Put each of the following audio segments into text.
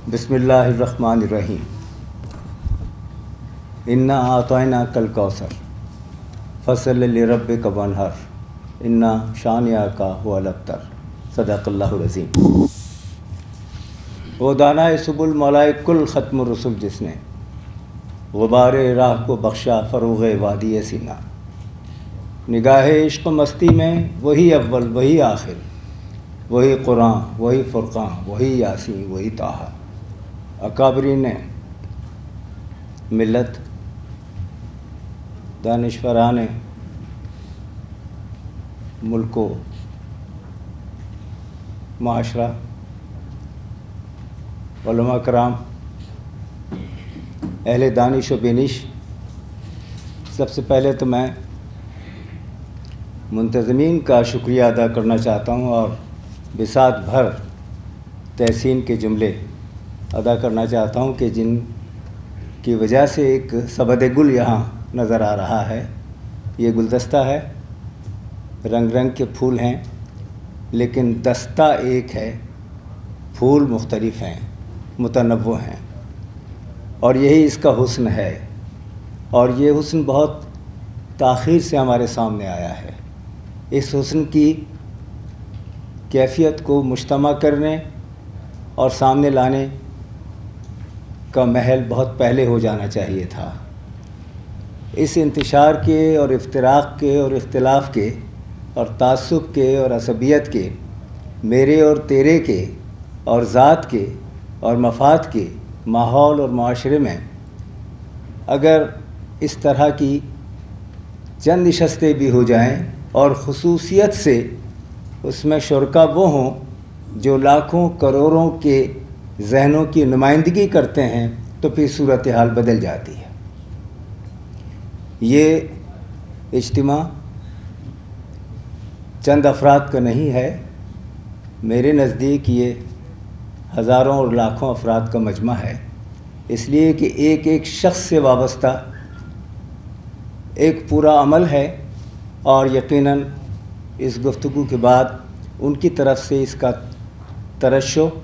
بسم اللہ الرحمن الرحیم۔ انا اعطیناک الکوثر فصل لربک وانحر انا شانئک هو الابتر۔ صدق اللہ العظیم۔ وہ دانائے سبل مولائے کل ختم الرسل جس نے غبار راہ کو بخشا فروغ وادی سینا۔ نگاہ عشق و مستی میں وہی اول وہی آخر، وہی قرآن وہی فرقان وہی یاسین وہی طٰہٰ۔ اکابرین ملت، دانشوران ملک و معاشرہ، علماء کرام، اہل دانش و بینش، سب سے پہلے تو میں منتظمین کا شکریہ ادا کرنا چاہتا ہوں اور بساط بھر تحسین کے جملے ادا کرنا چاہتا ہوں کہ جن کی وجہ سے ایک سبد گل یہاں نظر آ رہا ہے۔ یہ گلدستہ ہے، رنگ رنگ کے پھول ہیں، لیکن دستہ ایک ہے، پھول مختلف ہیں، متنوع ہیں، اور یہی اس کا حسن ہے۔ اور یہ حسن بہت تاخیر سے ہمارے سامنے آیا ہے۔ اس حسن کی کیفیت کو مجتمع کرنے اور سامنے لانے کا محل بہت پہلے ہو جانا چاہیے تھا۔ اس انتشار کے اور افتراق کے اور اختلاف کے اور تعصب کے اور عصبیت کے، میرے اور تیرے کے اور ذات کے اور مفاد کے ماحول اور معاشرے میں اگر اس طرح کی چند نشستیں بھی ہو جائیں اور خصوصیت سے اس میں شرکا وہ ہوں جو لاکھوں کروڑوں کے ذہنوں کی نمائندگی کرتے ہیں، تو پھر صورتحال بدل جاتی ہے۔ یہ اجتماع چند افراد کا نہیں ہے، میرے نزدیک یہ ہزاروں اور لاکھوں افراد کا مجمع ہے، اس لیے کہ ایک ایک شخص سے وابستہ ایک پورا عمل ہے، اور یقیناً اس گفتگو کے بعد ان کی طرف سے اس کا ترشح،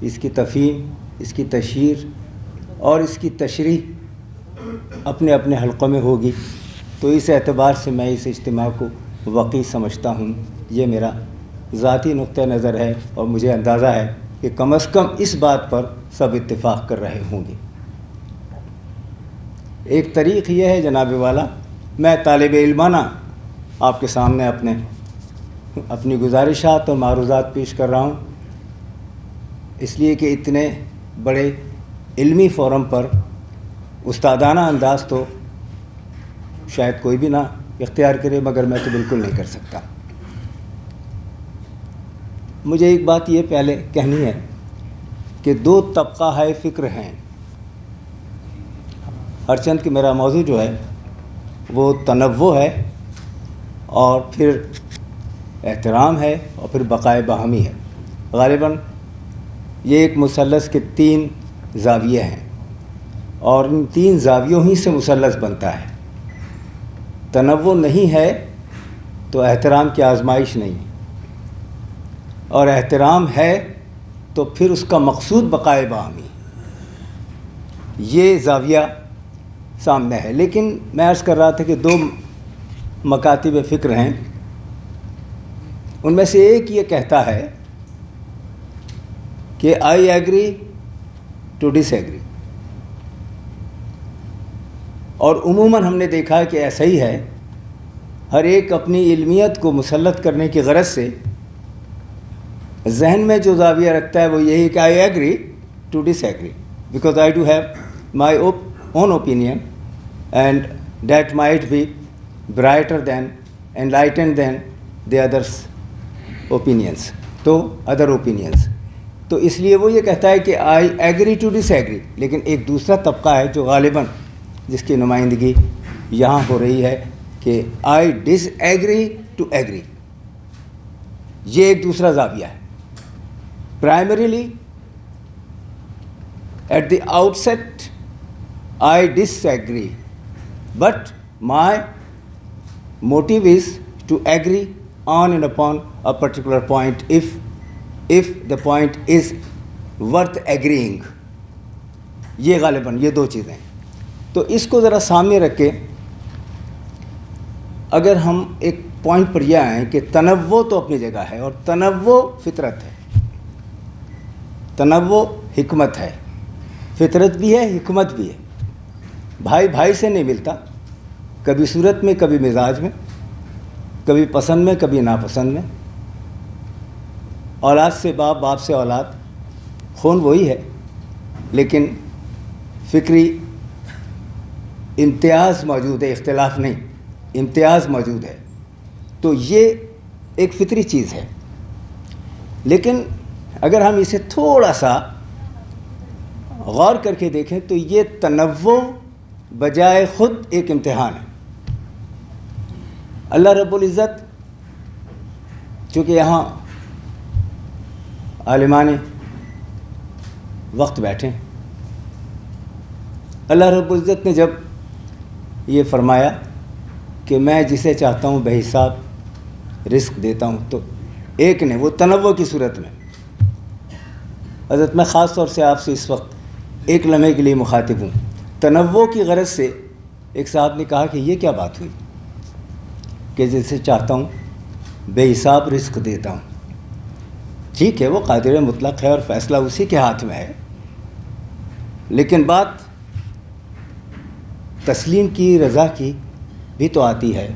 اس کی تفہیم، اس کی تشہیر اور اس کی تشریح اپنے اپنے حلقوں میں ہوگی۔ تو اس اعتبار سے میں اس اجتماع کو وقی سمجھتا ہوں۔ یہ میرا ذاتی نقطہ نظر ہے، اور مجھے اندازہ ہے کہ کم از کم اس بات پر سب اتفاق کر رہے ہوں گے۔ ایک طریق یہ ہے جناب والا، میں طالب علمانہ آپ کے سامنے اپنی گزارشات اور معروضات پیش کر رہا ہوں، اس لیے کہ اتنے بڑے علمی فورم پر استادانہ انداز تو شاید کوئی بھی نہ اختیار کرے، مگر میں تو بالکل نہیں کر سکتا۔ مجھے ایک بات یہ پہلے کہنی ہے کہ دو طبقہ ہے فکر ہیں، ہرچند کہ میرا موضوع جو ہے وہ تنوع ہے، اور پھر احترام ہے، اور پھر بقائے باہمی ہے۔ غالباً یہ ایک مثلث کے 3 زاویے ہیں، اور ان 3 زاویوں ہی سے مثلث بنتا ہے۔ تنوع نہیں ہے تو احترام کی آزمائش نہیں، اور احترام ہے تو پھر اس کا مقصود بقائے باہمی، یہ زاویہ سامنے ہے۔ لیکن میں عرض کر رہا تھا کہ 2 مکاتب فکر ہیں، ان میں سے ایک یہ کہتا ہے کہ I agree to disagree, اور عموماً ہم نے دیکھا کہ ایسا ہی ہے۔ ہر ایک اپنی علمیت کو مسلط کرنے کی غرض سے ذہن میں جو زاویہ رکھتا ہے وہ یہی کہ I agree to disagree because I do have my own opinion and that might be brighter than, enlightened than the others' opinions. تو other opinions. تو اس لیے وہ یہ کہتا ہے کہ I agree to disagree، لیکن ایک دوسرا طبقہ ہے جو غالباً جس کی نمائندگی یہاں ہو رہی ہے کہ I disagree to agree۔ یہ ایک دوسرا زاویہ ہے۔ Primarily at the outset I disagree, but my motive is to agree on and upon a particular point if the point is worth agreeing, یہ غالباً یہ دو چیزیں. تو اس کو ذرا سامنے رکھ کے اگر ہم ایک پوائنٹ پر یہ آئیں کہ تنوع تو اپنی جگہ ہے، اور تنوع فطرت ہے، تنوع حکمت ہے، فطرت بھی ہے حکمت بھی ہے. بھائی بھائی سے نہیں ملتا، کبھی صورت میں، کبھی مزاج میں، کبھی پسند میں، کبھی ناپسند میں. اولاد سے باپ، باپ سے اولاد، خون وہی ہے لیکن فکری امتیاز موجود ہے، اختلاف نہیں، امتیاز موجود ہے. تو یہ ایک فطری چیز ہے. لیکن اگر ہم اسے تھوڑا سا غور کر کے دیکھیں تو یہ تنوع بجائے خود ایک امتحان ہے. اللہ رب العزت، چونکہ یہاں عالمان وقت بیٹھے، اللہ رب العزت نے جب یہ فرمایا کہ میں جسے چاہتا ہوں بے حساب رزق دیتا ہوں، تو ایک نے، وہ تنوع کی صورت میں، حضرت میں خاص طور سے آپ سے اس وقت ایک لمحے کے لیے مخاطب ہوں، تنوع کی غرض سے ایک صاحب نے کہا کہ یہ کیا بات ہوئی کہ جسے چاہتا ہوں بے حساب رزق دیتا ہوں. ٹھیک ہے، وہ قادر مطلق ہے اور فیصلہ اسی کے ہاتھ میں ہے، لیکن بات تسلیم کی، رضا کی بھی تو آتی ہے.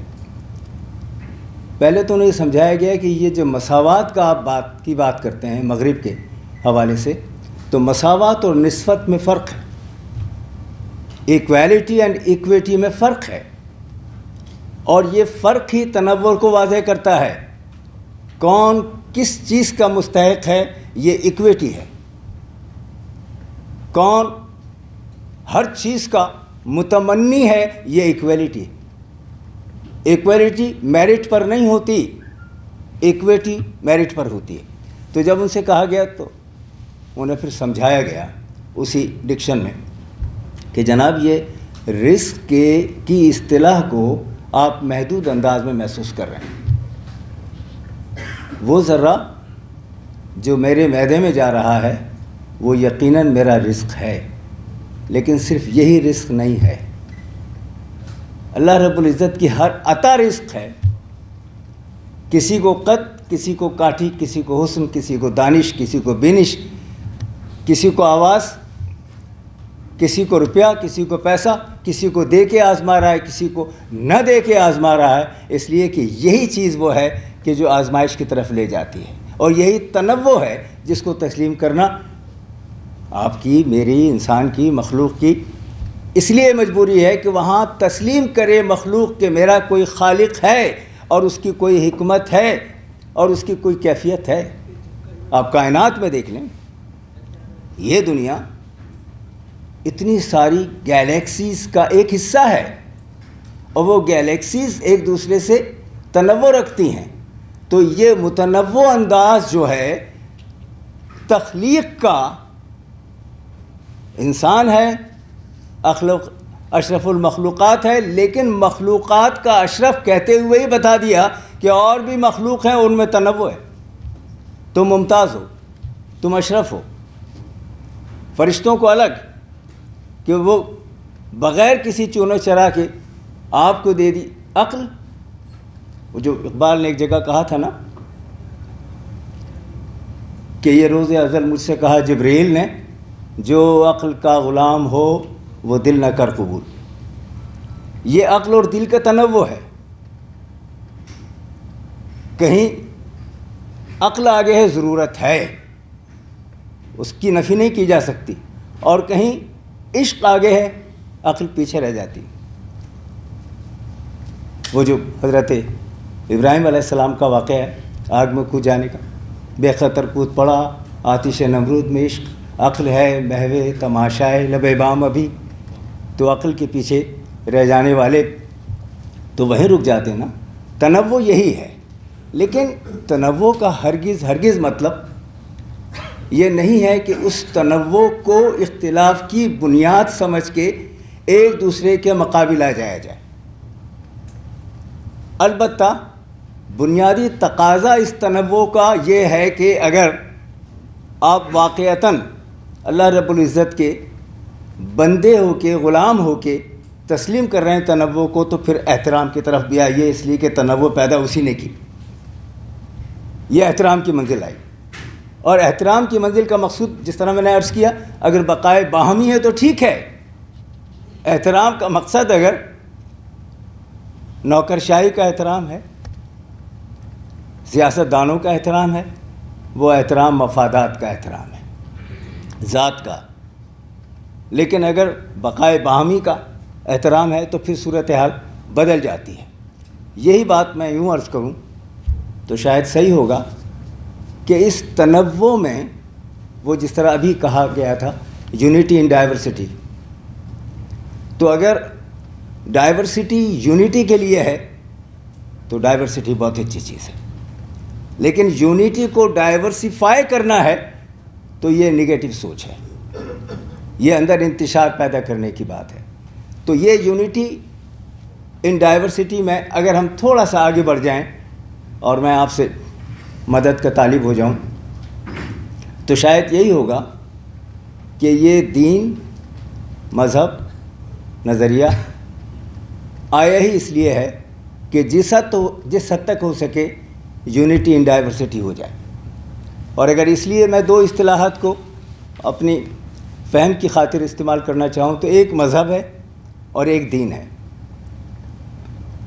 پہلے تو انہیں سمجھایا گیا کہ یہ جو مساوات کا آپ بات کرتے ہیں مغرب کے حوالے سے، تو مساوات اور نسبت میں فرق ہے، ایکویلٹی اینڈ ایکویٹی میں فرق ہے، اور یہ فرق ہی تنوع کو واضح کرتا ہے. کون کس چیز کا مستحق ہے، یہ ایکویٹی ہے. کون ہر چیز کا متمنی ہے، یہ ایکویلٹی. ایکویلٹی میرٹ پر نہیں ہوتی، ایکویٹی میرٹ پر ہوتی ہے. تو جب ان سے کہا گیا تو انہیں پھر سمجھایا گیا اسی ڈکشن میں کہ جناب یہ رزق کی اصطلاح کو آپ محدود انداز میں محسوس کر رہے ہیں. وہ ذرہ جو میرے معدے میں جا رہا ہے وہ یقیناً میرا رزق ہے، لیکن صرف یہی رزق نہیں ہے. اللہ رب العزت کی ہر عطا رزق ہے. کسی کو قد، کسی کو کاٹھی، کسی کو حسن، کسی کو دانش، کسی کو بینش، کسی کو آواز، کسی کو روپیہ، کسی کو پیسہ، کسی کو دے کے آزما رہا ہے، کسی کو نہ دے کے آزما رہا ہے، اس لیے کہ یہی چیز وہ ہے کہ جو آزمائش کی طرف لے جاتی ہے. اور یہی تنوع ہے جس کو تسلیم کرنا آپ کی، میری، انسان کی، مخلوق کی اس لیے مجبوری ہے کہ وہاں تسلیم کرے مخلوق کہ میرا کوئی خالق ہے اور اس کی کوئی حکمت ہے اور اس کی کوئی کیفیت ہے. آپ کائنات میں دیکھ لیں، یہ دنیا اتنی ساری گیلیکسیز کا ایک حصہ ہے، اور وہ گیلیکسیز ایک دوسرے سے تنوع رکھتی ہیں. تو یہ متنوع انداز جو ہے تخلیق کا، انسان ہے، اشرف المخلوقات ہے، لیکن مخلوقات کا اشرف کہتے ہوئے ہی بتا دیا کہ اور بھی مخلوق ہیں، ان میں تنوع ہے. تم ممتاز ہو، تم اشرف ہو. فرشتوں کو الگ کہ وہ بغیر کسی چونو چرا کے آپ کو دے دی عقل. وہ جو اقبال نے ایک جگہ کہا تھا نا کہ یہ روز ازل مجھ سے کہا جبریل نے، جو عقل کا غلام ہو وہ دل نہ کر قبول. یہ عقل اور دل کا تنوع ہے. کہیں عقل آگے ہے، ضرورت ہے، اس کی نفی نہیں کی جا سکتی، اور کہیں عشق آگے ہے، عقل پیچھے رہ جاتی. وہ جو حضرت ابراہیم علیہ السلام کا واقعہ ہے، آگ میں کود جانے کا، بے خطر کود پڑا آتش نمرود میں عشق، عقل ہے محو تماشائے لب بام ابھی. تو عقل کے پیچھے رہ جانے والے تو وہیں رک جاتے ہیں نا. تنوع یہی ہے، لیکن تنوع کا ہرگز مطلب یہ نہیں ہے کہ اس تنوع کو اختلاف کی بنیاد سمجھ کے ایک دوسرے کے مقابل آ جایا جائے. البتہ بنیادی تقاضا اس تنوع کا یہ ہے کہ اگر آپ واقعتاً اللہ رب العزت کے بندے ہو کے، غلام ہو کے تسلیم کر رہے ہیں تنوع کو، تو پھر احترام کی طرف بھی آئیے، اس لیے کہ تنوع پیدا اسی نے کی، یہ احترام کی منزل آئی۔ اور احترام کی منزل کا مقصود جس طرح میں نے عرض کیا، اگر بقائے باہمی ہے تو ٹھیک ہے، احترام کا مقصد اگر نوکرشاہی کا احترام ہے، سیاست دانوں کا احترام ہے، وہ احترام مفادات کا احترام ہے، ذات کا۔ لیکن اگر بقائے باہمی کا احترام ہے تو پھر صورتحال بدل جاتی ہے۔ یہی بات میں یوں عرض کروں تو شاید صحیح ہوگا کہ اس تنوع میں، وہ جس طرح ابھی کہا گیا تھا یونٹی ان ڈائیورسٹی، تو اگر ڈائیورسٹی یونٹی کے لیے ہے تو ڈائیورسٹی بہت اچھی چیز ہے، لیکن یونٹی کو ڈائیورسیفائی کرنا ہے تو یہ نگیٹو سوچ ہے، یہ اندر انتشار پیدا کرنے کی بات ہے۔ تو یہ یونٹی ان ڈائیورسٹی میں اگر ہم تھوڑا سا آگے بڑھ جائیں اور میں آپ سے مدد کا طالب ہو جاؤں تو شاید یہی ہوگا کہ یہ دین، مذہب، نظریہ آیا ہی اس لیے ہے کہ جس حد تک ہو سکے یونٹی ان ڈائیورسٹی ہو جائے۔ اور اگر اس لیے میں دو اصطلاحات کو اپنی فہم کی خاطر استعمال کرنا چاہوں تو ایک مذہب ہے اور ایک دین ہے۔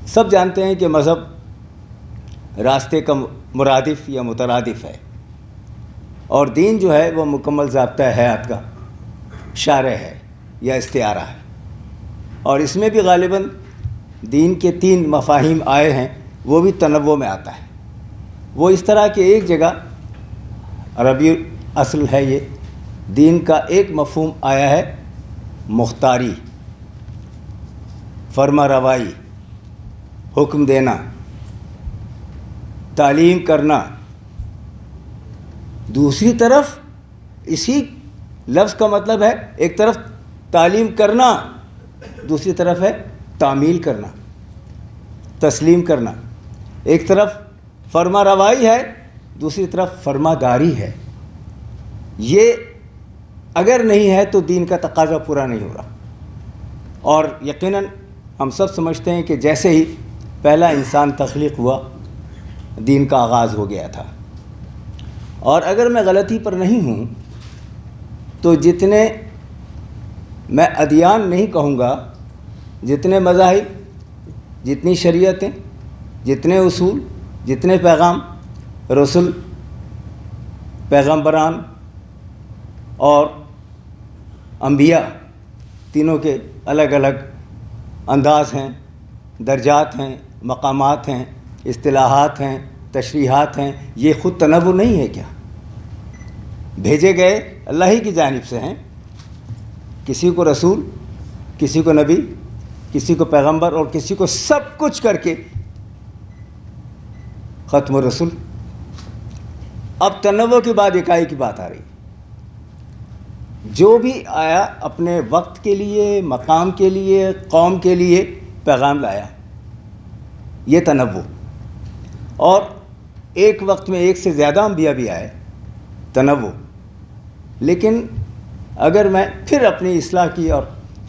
سب جانتے ہیں کہ مذہب راستے کا مرادف یا مترادف ہے، اور دین جو ہے وہ مکمل ضابطہ حیات کا شارع ہے یا استعارہ ہے۔ اور اس میں بھی غالباً دین کے 3 مفاہیم آئے ہیں، وہ بھی تنوع میں آتا ہے۔ وہ اس طرح کہ ایک جگہ عربی اصل ہے، یہ دین کا ایک مفہوم آیا ہے مختاری، فرما روائی، حکم دینا، تعلیم کرنا۔ دوسری طرف اسی لفظ کا مطلب ہے، ایک طرف تعلیم کرنا، دوسری طرف ہے تعمیل کرنا، تسلیم کرنا۔ ایک طرف فرما روائی ہے، دوسری طرف فرما داری ہے۔ یہ اگر نہیں ہے تو دین کا تقاضا پورا نہیں ہو رہا۔ اور یقیناً ہم سب سمجھتے ہیں کہ جیسے ہی پہلا انسان تخلیق ہوا، دین کا آغاز ہو گیا تھا۔ اور اگر میں غلطی پر نہیں ہوں تو جتنے، میں ادیان نہیں کہوں گا، جتنے مذاہب، جتنی شریعتیں، جتنے اصول، جتنے پیغام، رسول، پیغمبران اور انبیاء، تینوں کے الگ الگ انداز ہیں، درجات ہیں، مقامات ہیں، اصطلاحات ہیں، تشریحات ہیں۔ یہ خود تنوع نہیں ہے کیا؟ بھیجے گئے اللہ ہی کی جانب سے ہیں، کسی کو رسول، کسی کو نبی، کسی کو پیغمبر، اور کسی کو سب کچھ کر کے ختم الرسول۔ اب تنوع کے بعد اکائی کی بات آ رہی، جو بھی آیا اپنے وقت کے لیے، مقام کے لیے، قوم کے لیے پیغام لایا، یہ تنوع۔ اور ایک وقت میں ایک سے زیادہ انبیاء بھی آئے، تنوع۔ لیکن اگر میں پھر اپنی اصلاح کی اور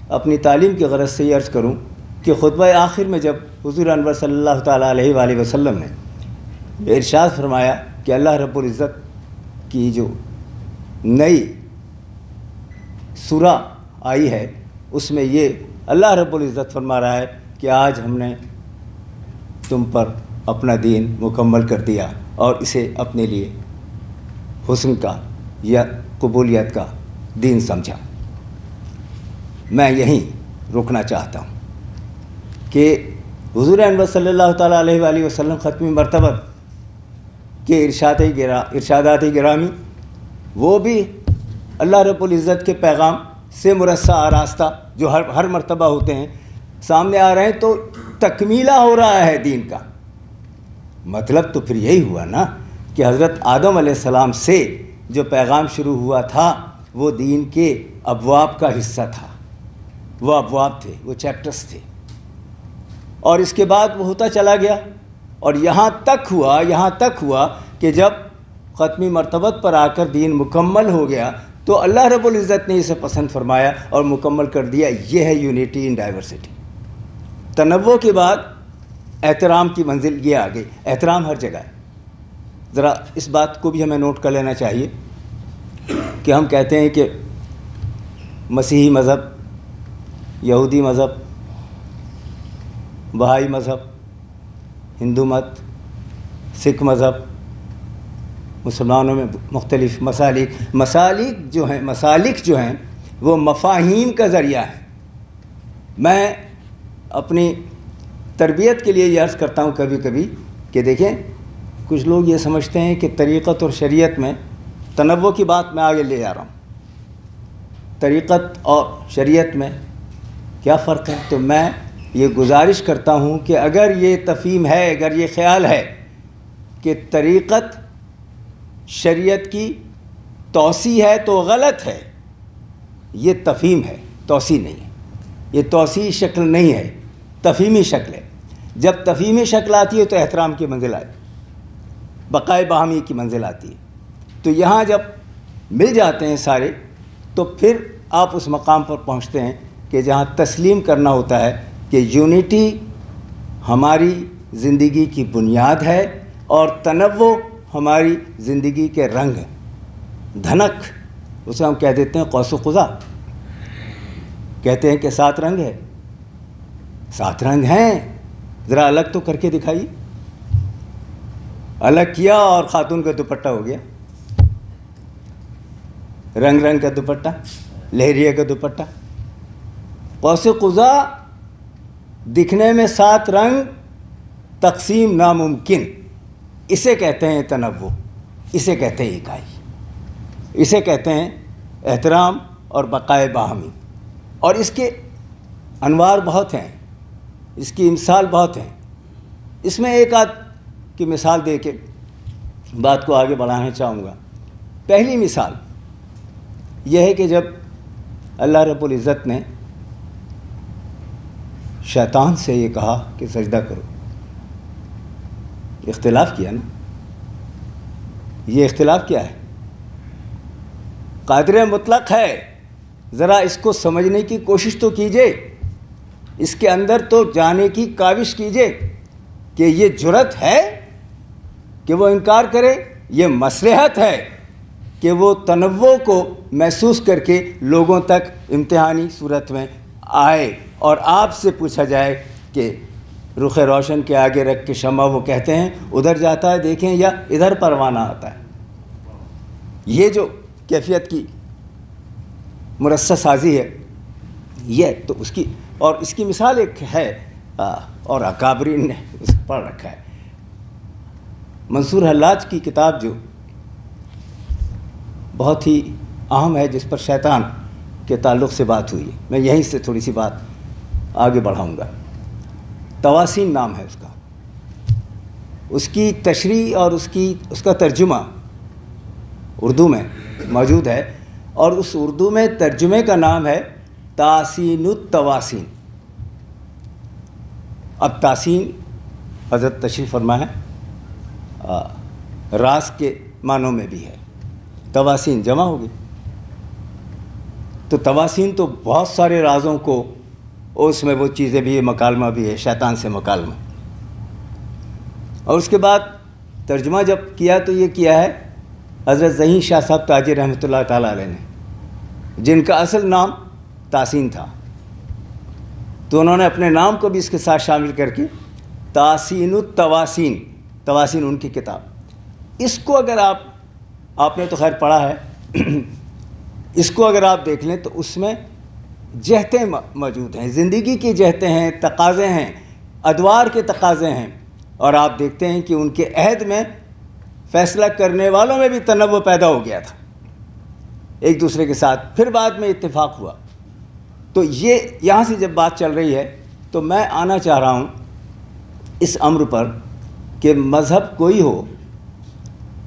اپنی تعلیم کی غرض سے یہ عرض کروں کہ خطبہ آخر میں جب حضور انور صلی اللہ تعالیٰ علیہ وآلہ وسلم نے ارشاد فرمایا کہ اللہ رب العزت کی جو نئی سورہ آئی ہے، اس میں یہ اللہ رب العزت فرما رہا ہے کہ آج ہم نے تم پر اپنا دین مکمل کر دیا اور اسے اپنے لیے حسن کا یا قبولیت کا دین سمجھا۔ میں یہیں رکنا چاہتا ہوں کہ حضور انور صلی اللہ تعالیٰ علیہ وآلہ وسلم ختمی مرتبہ کے ارشادات گرامی، وہ بھی اللہ رب العزت کے پیغام سے مرصع آراستہ جو ہر مرتبہ ہوتے ہیں، سامنے آ رہے ہیں، تو تکمیلہ ہو رہا ہے دین کا۔ مطلب تو پھر یہی ہوا نا کہ حضرت آدم علیہ السلام سے جو پیغام شروع ہوا تھا وہ دین کے ابواب کا حصہ تھا، وہ ابواب تھے، وہ چیپٹرز تھے، اور اس کے بعد وہ ہوتا چلا گیا، اور یہاں تک ہوا کہ جب ختمی مرتبت پر آ کر دین مکمل ہو گیا تو اللہ رب العزت نے اسے پسند فرمایا اور مکمل کر دیا. یہ ہے یونٹی ان ڈائیورسٹی. تنوع کے بعد احترام کی منزل یہ آ گئی. احترام ہر جگہ ہے. ذرا اس بات کو بھی ہمیں نوٹ کر لینا چاہیے کہ ہم کہتے ہیں کہ مسیحی مذہب، یہودی مذہب، بہائی مذہب، ہندو مت، سکھ مذہب، مسلمانوں میں مختلف مسالک جو ہیں وہ مفاہیم کا ذریعہ ہے. میں اپنی تربیت کے لیے یہ عرض کرتا ہوں کبھی کبھی کہ دیکھیں، کچھ لوگ یہ سمجھتے ہیں کہ طریقت اور شریعت میں تنوع کی بات میں آگے لے جا رہا ہوں. طریقت اور شریعت میں کیا فرق ہے؟ تو میں یہ گزارش کرتا ہوں کہ اگر یہ تفہیم ہے، اگر یہ خیال ہے کہ طریقت شریعت کی توسیع ہے تو غلط ہے. یہ تفہیم ہے، توسیع نہیں ہے. یہ توسیعی شکل نہیں ہے، تفہیمی شکل ہے. جب تفہیمی شکل آتی ہے تو احترام کی منزل آتی ہے، بقائے باہمی کی منزل آتی ہے. تو یہاں جب مل جاتے ہیں سارے تو پھر آپ اس مقام پر پہنچتے ہیں کہ جہاں تسلیم کرنا ہوتا ہے کہ یونٹی ہماری زندگی کی بنیاد ہے اور تنوع ہماری زندگی کے رنگ ہیں. دھنک اسے ہم کہہ دیتے ہیں قوس و قزح. کہتے ہیں کہ 7 رنگ ہے. 7 رنگ ہیں، ذرا الگ تو کر کے دکھائیے. الگ کیا اور خاتون کا دوپٹہ ہو گیا. رنگ رنگ کا دوپٹہ، لہریے کا دوپٹہ. قوس قزح دکھنے میں 7 رنگ، تقسیم ناممکن. اسے کہتے ہیں تنوع، اسے کہتے ہیں اکائی، اسے کہتے ہیں احترام اور بقائے باہمی. اور اس کے انوار بہت ہیں، اس کی امثال بہت ہیں. اس میں ایک آدھ کی مثال دے کے بات کو آگے بڑھانا چاہوں گا. پہلی مثال یہ ہے کہ جب اللہ رب العزت نے شیطان سے یہ کہا کہ سجدہ کرو، اختلاف کیا نا. یہ اختلاف کیا ہے؟ قادر مطلق ہے. ذرا اس کو سمجھنے کی کوشش تو کیجئے، اس کے اندر تو جانے کی کاوش کیجئے کہ یہ جرأت ہے کہ وہ انکار کرے. یہ مصلحت ہے کہ وہ تنوع کو محسوس کر کے لوگوں تک امتحانی صورت میں آئے اور آپ سے پوچھا جائے کہ رخ روشن کے آگے رکھ کے شمع وہ کہتے ہیں ادھر جاتا ہے دیکھیں یا ادھر پروانہ آتا ہے. یہ جو کیفیت کی مرصع سازی ہے یہ تو اس کی، اور اس کی مثال ایک ہے اور اکابرین نے اس کو پڑھ رکھا ہے. منصور حلاج کی کتاب جو بہت ہی اہم ہے، جس پر شیطان کے تعلق سے بات ہوئی ہے، میں یہیں سے تھوڑی سی بات آگے بڑھاؤں گا. تواسین نام ہے اس کا. اس کی تشریح اور اس کا ترجمہ اردو میں موجود ہے، اور اس اردو میں ترجمے کا نام ہے تاسین التواسین. اب تاسین حضرت تشریف فرما ہے راز کے معنوں میں بھی ہے، تواسین جمع ہوگی. تو تواسین تو بہت سارے رازوں کو، اس میں وہ چیزیں بھی ہے، مکالمہ بھی ہے، شیطان سے مکالمہ. اور اس کے بعد ترجمہ جب کیا تو یہ کیا ہے حضرت ذہین شاہ صاحب تاجی رحمۃ اللہ تعالیٰ علیہ نے، جن کا اصل نام تاسین تھا. تو انہوں نے اپنے نام کو بھی اس کے ساتھ شامل کر کے تاسین التواسین، تواسین ان کی کتاب. اس کو اگر آپ نے تو خیر پڑھا ہے، اس کو اگر آپ دیکھ لیں تو اس میں جہتیں موجود ہیں، زندگی کی جہتیں ہیں، تقاضے ہیں، ادوار کے تقاضے ہیں. اور آپ دیکھتے ہیں کہ ان کے عہد میں فیصلہ کرنے والوں میں بھی تنوع پیدا ہو گیا تھا ایک دوسرے کے ساتھ، پھر بعد میں اتفاق ہوا. تو یہ یہاں سے جب بات چل رہی ہے تو میں آنا چاہ رہا ہوں اس امر پر کہ مذہب کوئی ہو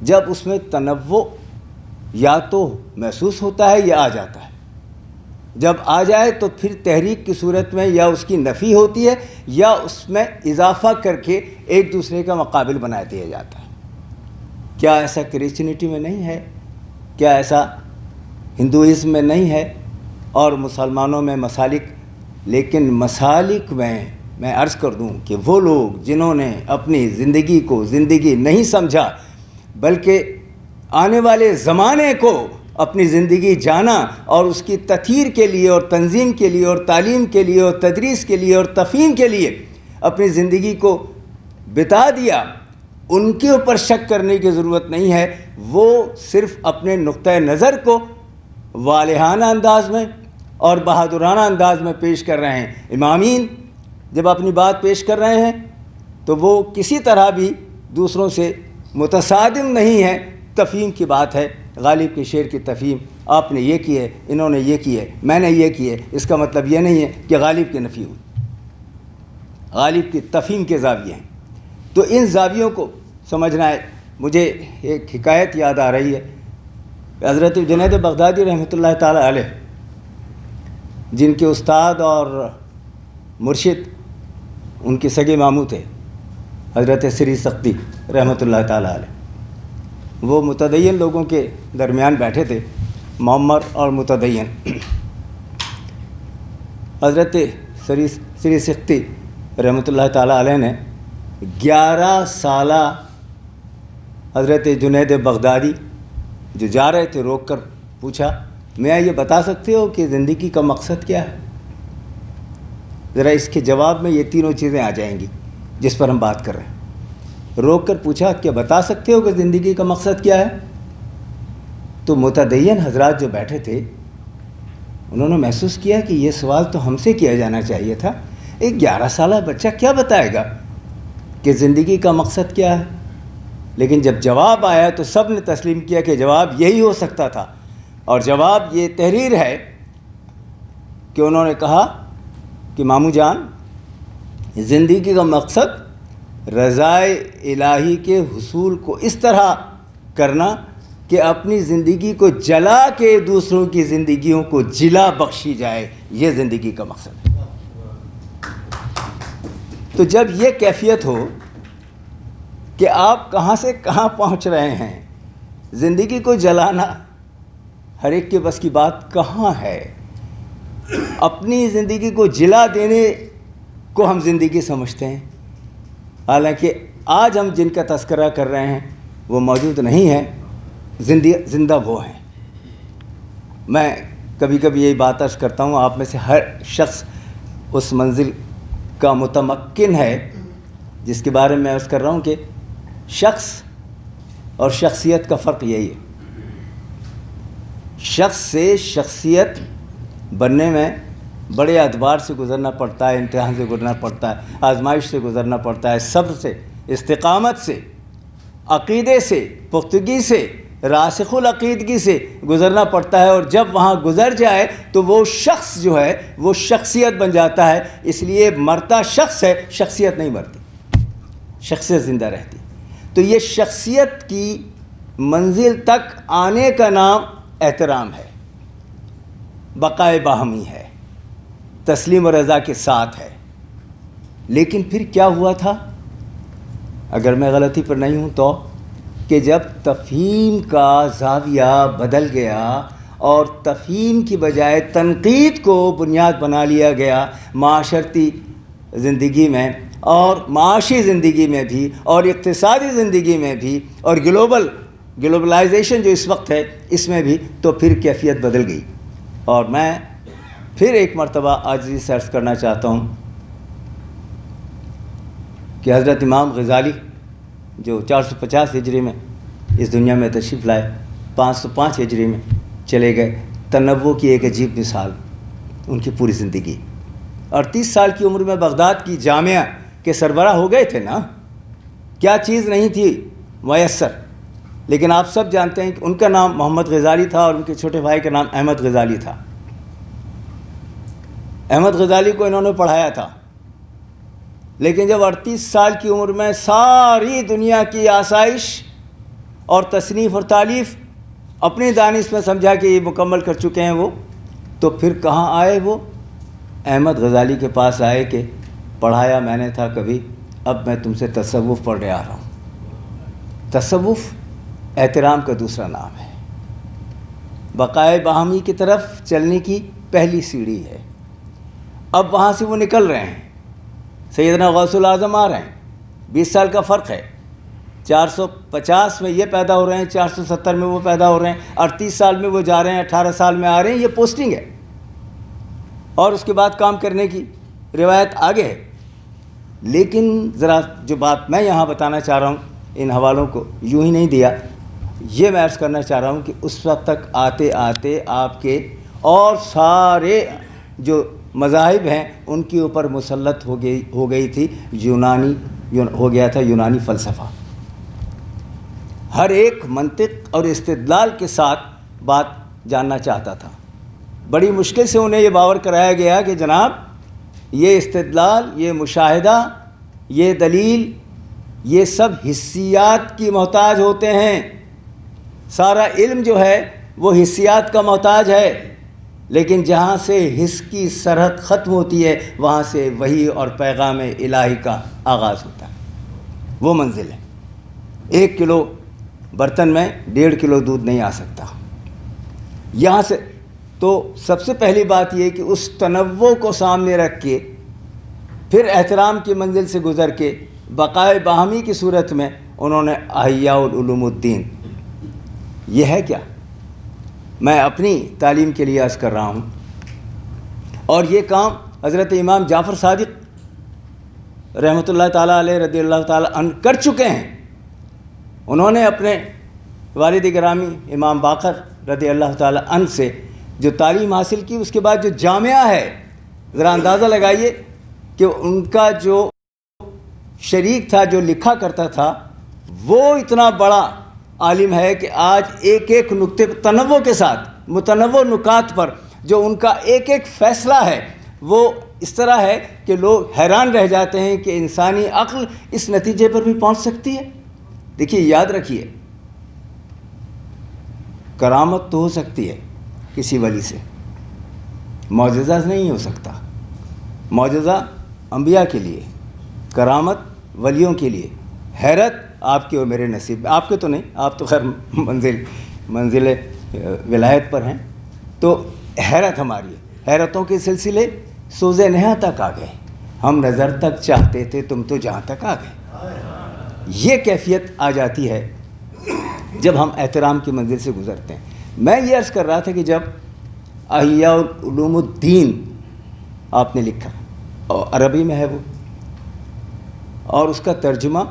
جب اس میں تنوع یا تو محسوس ہوتا ہے یا آ جاتا ہے. جب آ جائے تو پھر تحریک کی صورت میں یا اس کی نفی ہوتی ہے یا اس میں اضافہ کر کے ایک دوسرے کا مقابل بنا دیا جاتا ہے. کیا ایسا کرسچینٹی میں نہیں ہے؟ کیا ایسا ہندوازم میں نہیں ہے اور مسلمانوں میں مسالک، لیکن مسالک میں عرض کر دوں کہ وہ لوگ جنہوں نے اپنی زندگی کو زندگی نہیں سمجھا بلکہ آنے والے زمانے کو اپنی زندگی جانا اور اس کی تطہیر کے لیے اور تنظیم کے لیے اور تعلیم کے لیے اور تدریس کے لیے اور تفہیم کے لیے اپنی زندگی کو بتا دیا، ان کے اوپر شک کرنے کی ضرورت نہیں ہے. وہ صرف اپنے نقطۂ نظر کو والہانہ انداز میں اور بہادرانہ انداز میں پیش کر رہے ہیں. امامین جب اپنی بات پیش کر رہے ہیں تو وہ کسی طرح بھی دوسروں سے متصادم نہیں ہے. تفہیم کی بات ہے، غالب کے شعر کی تفہیم، آپ نے یہ کی ہے، انہوں نے یہ کی ہے، میں نے یہ کی ہے، اس کا مطلب یہ نہیں ہے کہ غالب کی نفی ہوئی. غالب کی تفہیم کے زاویے ہیں. تو ان زاویوں کو سمجھنا ہے. مجھے ایک حکایت یاد آ رہی ہے. حضرت جنید بغدادی رحمۃ اللہ تعالی علیہ، جن کے استاد اور مرشد ان کے سگے ماموں تھے حضرت سری سختی رحمۃ اللہ تعالی علیہ، وہ متدین لوگوں کے درمیان بیٹھے تھے، معمر اور متدین. حضرت سری سختی رحمۃ اللہ تعالی علیہ نے 11 سالہ حضرت جنید بغدادی جو جا رہے تھے روک کر پوچھا، میں یہ بتا سکتے ہو کہ زندگی کا مقصد کیا ہے؟ ذرا اس کے جواب میں یہ تینوں چیزیں آ جائیں گی جس پر ہم بات کر رہے ہیں. روک کر پوچھا کہ بتا سکتے ہو کہ زندگی کا مقصد کیا ہے؟ تو متدین حضرات جو بیٹھے تھے انہوں نے محسوس کیا کہ یہ سوال تو ہم سے کیا جانا چاہیے تھا. ایک 11 سالہ بچہ کیا بتائے گا کہ زندگی کا مقصد کیا ہے؟ لیکن جب جواب آیا تو سب نے تسلیم کیا کہ جواب یہی ہو سکتا تھا. اور جواب یہ تحریر ہے کہ انہوں نے کہا کہ ماموں جان، زندگی کا مقصد رضائے الہی کے حصول کو اس طرح کرنا کہ اپنی زندگی کو جلا کے دوسروں کی زندگیوں کو جلا بخشی جائے، یہ زندگی کا مقصد ہے. تو جب یہ کیفیت ہو کہ آپ کہاں سے کہاں پہنچ رہے ہیں، زندگی کو جلانا ہر ایک کے بس کی بات کہاں ہے. اپنی زندگی کو جلا دینے کو ہم زندگی سمجھتے ہیں، حالانکہ آج ہم جن کا تذکرہ کر رہے ہیں وہ موجود نہیں ہیں، زندہ وہ ہیں. میں کبھی کبھی یہی بات عرض کرتا ہوں، آپ میں سے ہر شخص اس منزل کا متمکن ہے جس کے بارے میں عرض کر رہا ہوں کہ شخص اور شخصیت کا فرق یہی ہے. شخص سے شخصیت بننے میں بڑے ادوار سے گزرنا پڑتا ہے، امتحان سے گزرنا پڑتا ہے، آزمائش سے گزرنا پڑتا ہے، صبر سے، استقامت سے، عقیدے سے، پختگی سے، راسخ العقیدگی سے گزرنا پڑتا ہے. اور جب وہاں گزر جائے تو وہ شخص جو ہے وہ شخصیت بن جاتا ہے. اس لیے مرتا شخص ہے، شخصیت نہیں مرتی، شخصیت زندہ رہتی. تو یہ شخصیت کی منزل تک آنے کا نام احترام ہے، بقائے باہمی ہے، تسلیم و رضا کے ساتھ ہے. لیکن پھر کیا ہوا تھا، اگر میں غلطی پر نہیں ہوں تو، کہ جب تفہیم کا زاویہ بدل گیا اور تفہیم کی بجائے تنقید کو بنیاد بنا لیا گیا معاشرتی زندگی میں اور معاشی زندگی میں بھی اور اقتصادی زندگی میں بھی اور گلوبلائزیشن جو اس وقت ہے اس میں بھی، تو پھر کیفیت بدل گئی. اور میں پھر ایک مرتبہ عاجزی سے عرض کرنا چاہتا ہوں کہ حضرت امام غزالی جو 450 ہجری میں اس دنیا میں تشریف لائے، 505 ہجری میں چلے گئے. تنوع کی ایک عجیب مثال ان کی پوری زندگی. اور 30 سال کی عمر میں بغداد کی جامعہ کے سربراہ ہو گئے تھے نا. کیا چیز نہیں تھی میسر. لیکن آپ سب جانتے ہیں کہ ان کا نام محمد غزالی تھا اور ان کے چھوٹے بھائی کا نام احمد غزالی تھا. احمد غزالی کو انہوں نے پڑھایا تھا، لیکن جب 38 سال کی عمر میں ساری دنیا کی آسائش اور تصنیف اور تالیف اپنی دانش میں سمجھا کہ یہ مکمل کر چکے ہیں وہ، تو پھر کہاں آئے وہ؟ احمد غزالی کے پاس آئے کہ پڑھایا میں نے تھا کبھی، اب میں تم سے تصوف پڑھنے آ رہا ہوں. تصوف احترام کا دوسرا نام ہے. بقائے باہمی کی طرف چلنے کی پہلی سیڑھی ہے۔ اب وہاں سے وہ نکل رہے ہیں، سیدنا غوث الاعظم آ رہے ہیں، 20 سال کا فرق ہے، 450 میں یہ پیدا ہو رہے ہیں، 470 میں وہ پیدا ہو رہے ہیں، 38 سال میں وہ جا رہے ہیں، 18 سال میں آ رہے ہیں، یہ پوسٹنگ ہے، اور اس کے بعد کام کرنے کی روایت آگے ہے۔ لیکن ذرا جو بات میں یہاں بتانا چاہ رہا ہوں، ان حوالوں کو یوں ہی نہیں دیا، یہ میں عرض کرنا چاہ رہا ہوں کہ اس وقت تک آتے آتے آپ کے اور سارے جو مذاہب ہیں ان کے اوپر مسلط ہو گئی تھی ہو گیا تھا یونانی فلسفہ۔ ہر ایک منطق اور استدلال کے ساتھ بات جاننا چاہتا تھا۔ بڑی مشکل سے انہیں یہ باور کرایا گیا کہ جناب یہ استدلال، یہ مشاہدہ، یہ دلیل، یہ سب حسیات کی محتاج ہوتے ہیں، سارا علم جو ہے وہ حسیات کا محتاج ہے، لیکن جہاں سے حس کی سرحد ختم ہوتی ہے وہاں سے وحی اور پیغام الہی کا آغاز ہوتا ہے، وہ منزل ہے۔ 1 کلو برتن میں 1.5 کلو دودھ نہیں آ سکتا۔ یہاں سے تو سب سے پہلی بات یہ کہ اس تنوع کو سامنے رکھ کے پھر احترام کی منزل سے گزر کے بقائے باہمی کی صورت میں انہوں نے احیاء العلوم الدین، یہ ہے کیا؟ میں اپنی تعلیم کے لیے عرض کر رہا ہوں، اور یہ کام حضرت امام جعفر صادق رحمۃ اللہ تعالیٰ علیہ رضی اللہ تعالیٰ عنہ کر چکے ہیں۔ انہوں نے اپنے والد گرامی امام باقر رضی اللہ تعالیٰ عنہ سے جو تعلیم حاصل کی، اس کے بعد جو جامعہ ہے، ذرا اندازہ لگائیے کہ ان کا جو شریک تھا جو لکھا کرتا تھا وہ اتنا بڑا عالم ہے کہ آج ایک ایک نقطے تنوع کے ساتھ متنوع نکات پر جو ان کا ایک ایک فیصلہ ہے وہ اس طرح ہے کہ لوگ حیران رہ جاتے ہیں کہ انسانی عقل اس نتیجے پر بھی پہنچ سکتی ہے۔ دیکھیے، یاد رکھیے، کرامت تو ہو سکتی ہے کسی ولی سے، معجزہ نہیں ہو سکتا۔ معجزہ انبیاء کے لیے، کرامت ولیوں کے لیے، حیرت آپ کے اور میرے نصیب، آپ کے تو نہیں، آپ تو خیر منزل ولایت پر ہیں، تو حیرت ہماری ہے۔ حیرتوں کے سلسلے سوز نہا تک آ گئے، ہم نظر تک چاہتے تھے، تم تو جہاں تک آ گئے۔ یہ کیفیت آ جاتی ہے جب ہم احترام کی منزل سے گزرتے ہیں۔ میں یہ عرض کر رہا تھا کہ جب احیاء العلوم الدین آپ نے لکھا، اور عربی میں ہے وہ، اور اس کا ترجمہ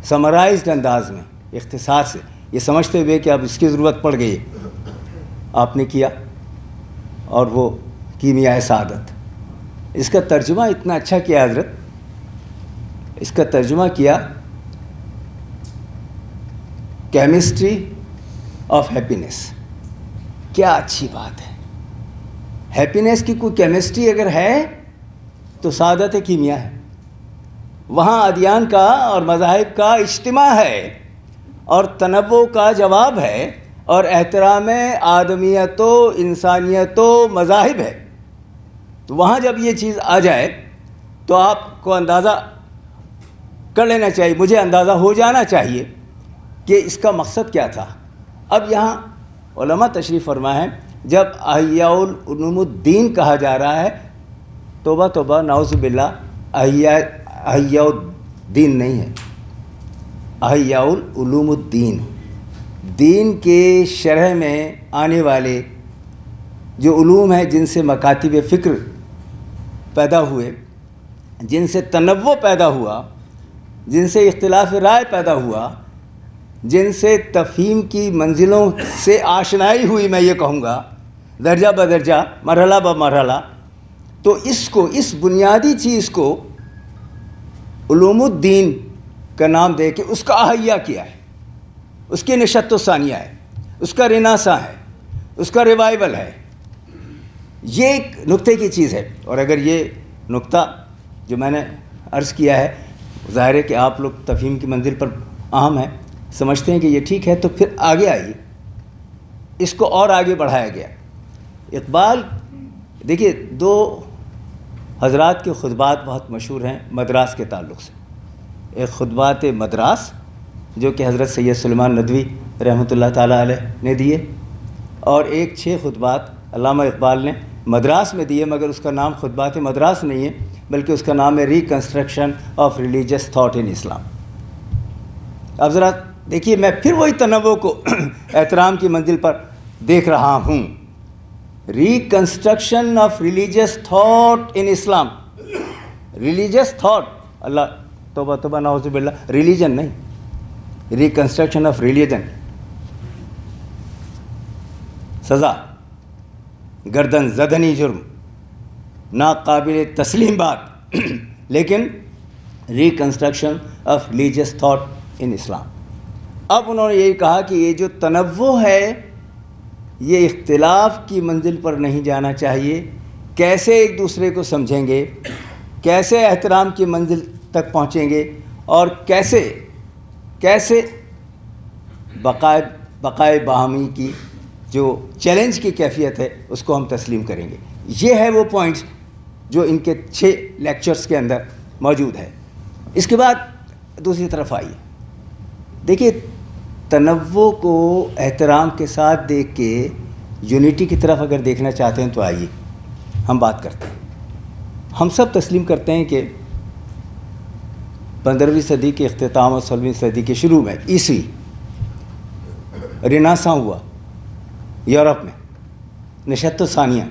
سمرائزڈ انداز میں، اختصار سے، یہ سمجھتے ہوئے کہ اب اس کی ضرورت پڑ گئی، آپ نے کیا، اور وہ کیمیائے سعادت، اس کا ترجمہ اتنا اچھا کیا حضرت، اس کا ترجمہ کیا کیمسٹری آف ہیپینس۔ کیا اچھی بات ہے، ہیپینس کی کوئی کیمسٹری اگر ہے تو سعادت کیمیا ہے۔ وہاں ادیان کا اور مذاہب کا اجتماع ہے، اور تنوع کا جواب ہے، اور احترام آدمیت و انسانیت و مذاہب ہے۔ تو وہاں جب یہ چیز آ جائے تو آپ کو اندازہ کر لینا چاہیے، مجھے اندازہ ہو جانا چاہیے کہ اس کا مقصد کیا تھا۔ اب یہاں علماء تشریف فرما ہے، جب احیاء العلوم الدین کہا جا رہا ہے، توبہ توبہ نعوذ باللہ، احیاء الدین نہیں ہے، احیاء العلوم الدین، دین کے شرح میں آنے والے جو علوم ہیں جن سے مکاتب فکر پیدا ہوئے، جن سے تنوع پیدا ہوا، جن سے اختلاف رائے پیدا ہوا، جن سے تفہیم کی منزلوں سے آشنائی ہوئی، میں یہ کہوں گا درجہ بدرجہ، مرحلہ بمرحلہ، تو اس بنیادی چیز کو علوم الدین کا نام دے کے اس کا احیا کیا ہے، اس کی نشست و ثانیہ ہے، اس کا رناسا ہے، اس کا ریوائول ہے۔ یہ ایک نقطے کی چیز ہے، اور اگر یہ نقطہ جو میں نے عرض کیا ہے، ظاہر ہے کہ آپ لوگ تفہیم کی منزل پر اہم ہیں، سمجھتے ہیں کہ یہ ٹھیک ہے، تو پھر آگے آئیے، اس کو اور آگے بڑھایا گیا۔ اقبال، دیکھیے، 2 حضرات کے خطبات بہت مشہور ہیں مدراس کے تعلق سے۔ ایک خطبات مدراس جو کہ حضرت سید سلیمان ندوی رحمۃ اللہ تعالیٰ علیہ نے دیے، اور ایک 6 خطبات علامہ اقبال نے مدراس میں دیے، مگر اس کا نام خطبات مدراس نہیں ہے، بلکہ اس کا نام ہے reconstruction of religious thought in Islam. اب ذرا دیکھیے، میں پھر وہی تنوع کو احترام کی منزل پر دیکھ رہا ہوں۔ Reconstruction of religious thought in Islam, religious thought, اللہ توبہ توبہ نعوذ باللہ، ریلیجن نہیں، ریکنسٹرکشن آف ریلیجن، سزا، گردن زدنی جرم، ناقابل تسلیم بات، لیکن reconstruction of religious thought in Islam. اب انہوں نے یہی کہا کہ یہ جو تنوع ہے یہ اختلاف کی منزل پر نہیں جانا چاہیے، کیسے ایک دوسرے کو سمجھیں گے، کیسے احترام کی منزل تک پہنچیں گے، اور کیسے بقائے باہمی کی جو چیلنج کی کیفیت ہے اس کو ہم تسلیم کریں گے۔ یہ ہے وہ پوائنٹس جو ان کے 6 لیکچرز کے اندر موجود ہے۔ اس کے بعد دوسری طرف آئیے، دیکھیے تنوع کو احترام کے ساتھ دیکھ کے یونٹی کی طرف اگر دیکھنا چاہتے ہیں تو آئیے ہم بات کرتے ہیں۔ ہم سب تسلیم کرتے ہیں کہ 15ویں صدی کے اختتام اور 16ویں صدی کے شروع میں عیسوی ریناساں ہوا یورپ میں، نشست ثانیہ،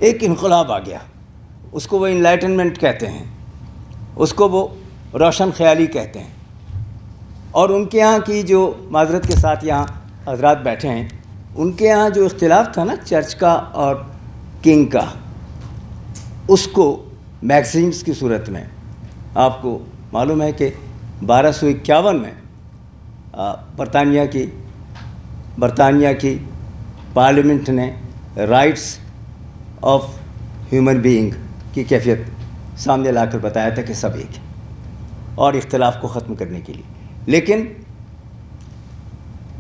ایک انقلاب آ گیا، اس کو وہ انلائٹنمنٹ کہتے ہیں، اس کو وہ روشن خیالی کہتے ہیں۔ اور ان کے ہاں کی جو، معذرت کے ساتھ یہاں حضرات بیٹھے ہیں، ان کے ہاں جو اختلاف تھا نا چرچ کا اور کنگ کا، اس کو میگزینس کی صورت میں، آپ کو معلوم ہے کہ 1251 میں برطانیہ کی پارلیمنٹ نے رائٹس آف ہیومن بینگ کی کیفیت سامنے لا کر بتایا تھا کہ سب ایک ہے، اور اختلاف کو ختم کرنے کے لیے۔ لیکن